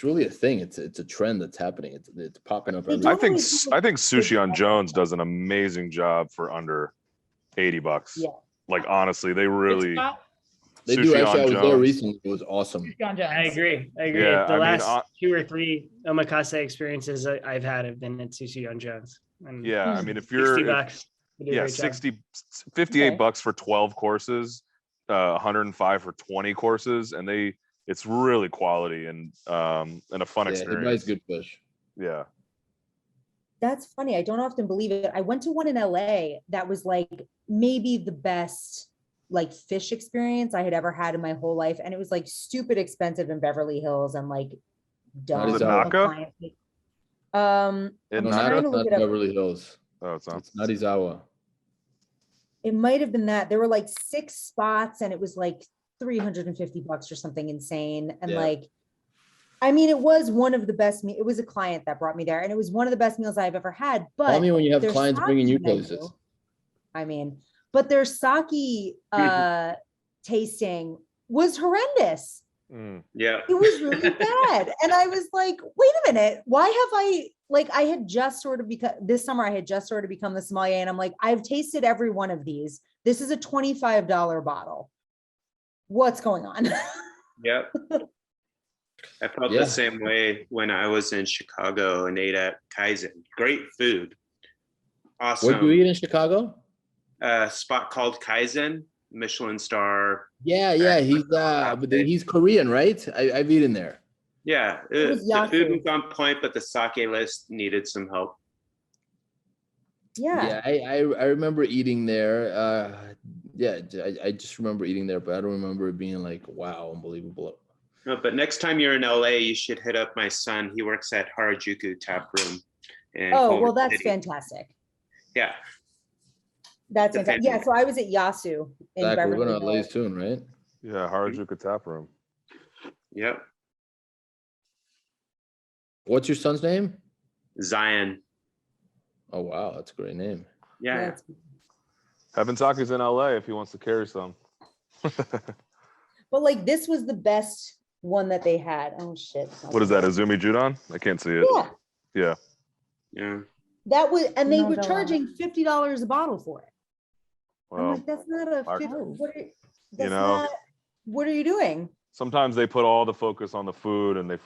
really a thing. It's a trend that's happening. It's popping up everywhere. I think Sushi on Jones does an amazing job for under $80. Yeah. Like honestly, they really They Sushi do actually. on I was there Jones. recently. It was awesome. I agree. Yeah, the I mean, last 2 or 3 omakase experiences I've had have been at Sushi on Jones. And Yeah, I mean, if you're $60, they do a yeah, great job. 58 Okay. bucks for 12 courses, 105 for 20 courses, and it's really quality and a fun Yeah, he buys experience. good fish. Yeah. That's funny. I don't often believe it. I went to one in LA that was like maybe the best like fish experience I had ever had in my whole life. And it was like stupid expensive in Beverly Hills and like dumb. Was it Naka? I'm In No, trying Naka's to look not it up. Beverly Hills. Oh, it's not. It's Narizawa. It might have been that. There were like 6 spots and it was like $350 or something insane. And Yeah. like, I mean, it was one of the best. It was a client that brought me there, and it was one of the best meals I've ever had. But Call me when you have their clients bringing you sake menu- places. I mean, but their sake tasting was horrendous. Yeah. It was really bad, and I was like, "Wait a minute, why have I like?" I had just sort of become this summer. I had just sort of become the sommelier, and I'm like, "I've tasted every one of these. This is a $25 bottle. What's going on?" Yep. I felt Yeah. the same way when I was in Chicago and ate at Kaizen. Great food. Awesome. What do you eat in Chicago? A spot called Kaizen, Michelin star. Yeah, he's Korean, right? I've eaten there. Yeah, It was the food Yasu. was on point, but the sake list needed some help. Yeah. I remember eating there. I just remember eating there, but I don't remember it being like, wow, unbelievable. No, but next time you're in LA, you should hit up my son. He works at Harajuku Tap Room. In Oh, Culver well, that's City. fantastic. Yeah. That's The fantastic. Yeah, so I was at Yasu in Zach, we're Beverly going to LA Hills. soon, right? Yeah, Harajuku Tap Room. Yep. What's your son's name? Zion. Oh, wow, that's a great name. Yeah. That's- Heaven Taco's in LA if he wants to carry some. But like this was the best one that they had. Oh shit. What is that, Azumi Judon? I can't see it. Yeah, Yeah. Yeah. that was, and they No, were no. charging $50 a bottle for it. I'm Well, like, that's not a Mark, 50, what are, that's know, not, what are you doing? sometimes they put all the focus on the food and they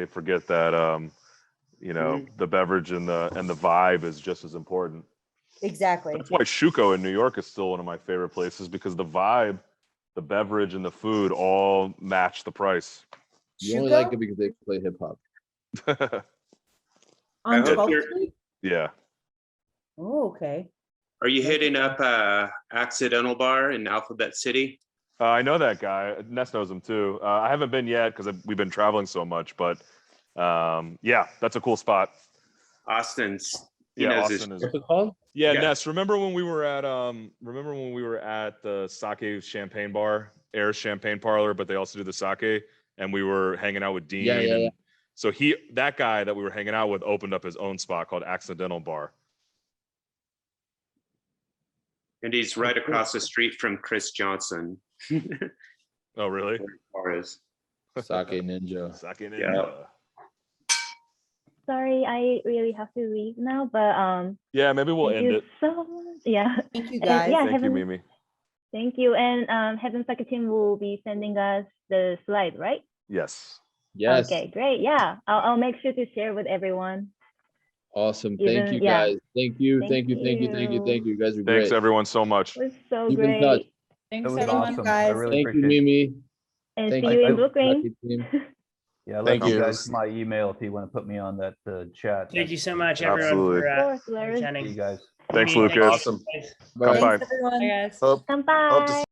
forget that the beverage and the vibe is just as important. Exactly. That's why Shuko in New York is still one of my favorite places, because the vibe, the beverage, and the food all match the price. You only Shuko? like it because they play hip hop. On I hope 12th you're- Street? Yeah. Oh, okay. Are you hitting up Accidental Bar in Alphabet City? I know that guy. Ness knows him too. I haven't been yet because we've been traveling so much, but yeah, that's a cool spot. Austin's. He Yeah, knows Austin his- is. What's it called? Yeah, Yeah. Ness. Remember when we were at the sake champagne bar, Air's Champagne Parlor, but they also do the sake, and we were hanging out with Dean. Yeah. And so that guy that we were hanging out with opened up his own spot called Accidental Bar. And he's right across the street from Chris Johnson. Oh, really? Bar is. Sake Ninja. Sake Ninja. Yeah. Sorry, I really have to leave now, but Yeah, maybe we'll thank end you it. so much. Yeah. Thank you And guys. yeah, Thank you, Heaven, Mimi. thank you. And Heaven Sake team will be sending us the slide, right? Yes. Yes. Okay, great. Yeah, I'll make sure to share with everyone. Awesome. Thank Even- you yeah. guys. Thank you. Thank Thank you. You guys are great. Thanks everyone so much. It was so Keep in touch. great. It Thanks, was everyone. awesome. I guys. really Thank you, appreciate it. Mimi. And Thank see you in Sake Brooklyn. team. Yeah, Thank let you you. guys my email if you want to put me on that chat. Thank you so much, Absolutely. everyone, Of course, for Larry. See you attending. guys. Thanks, Mimi, Lucas. thank you. Awesome. Guys. Come Thanks, by. everyone. Bye, guys. Hope to Bye.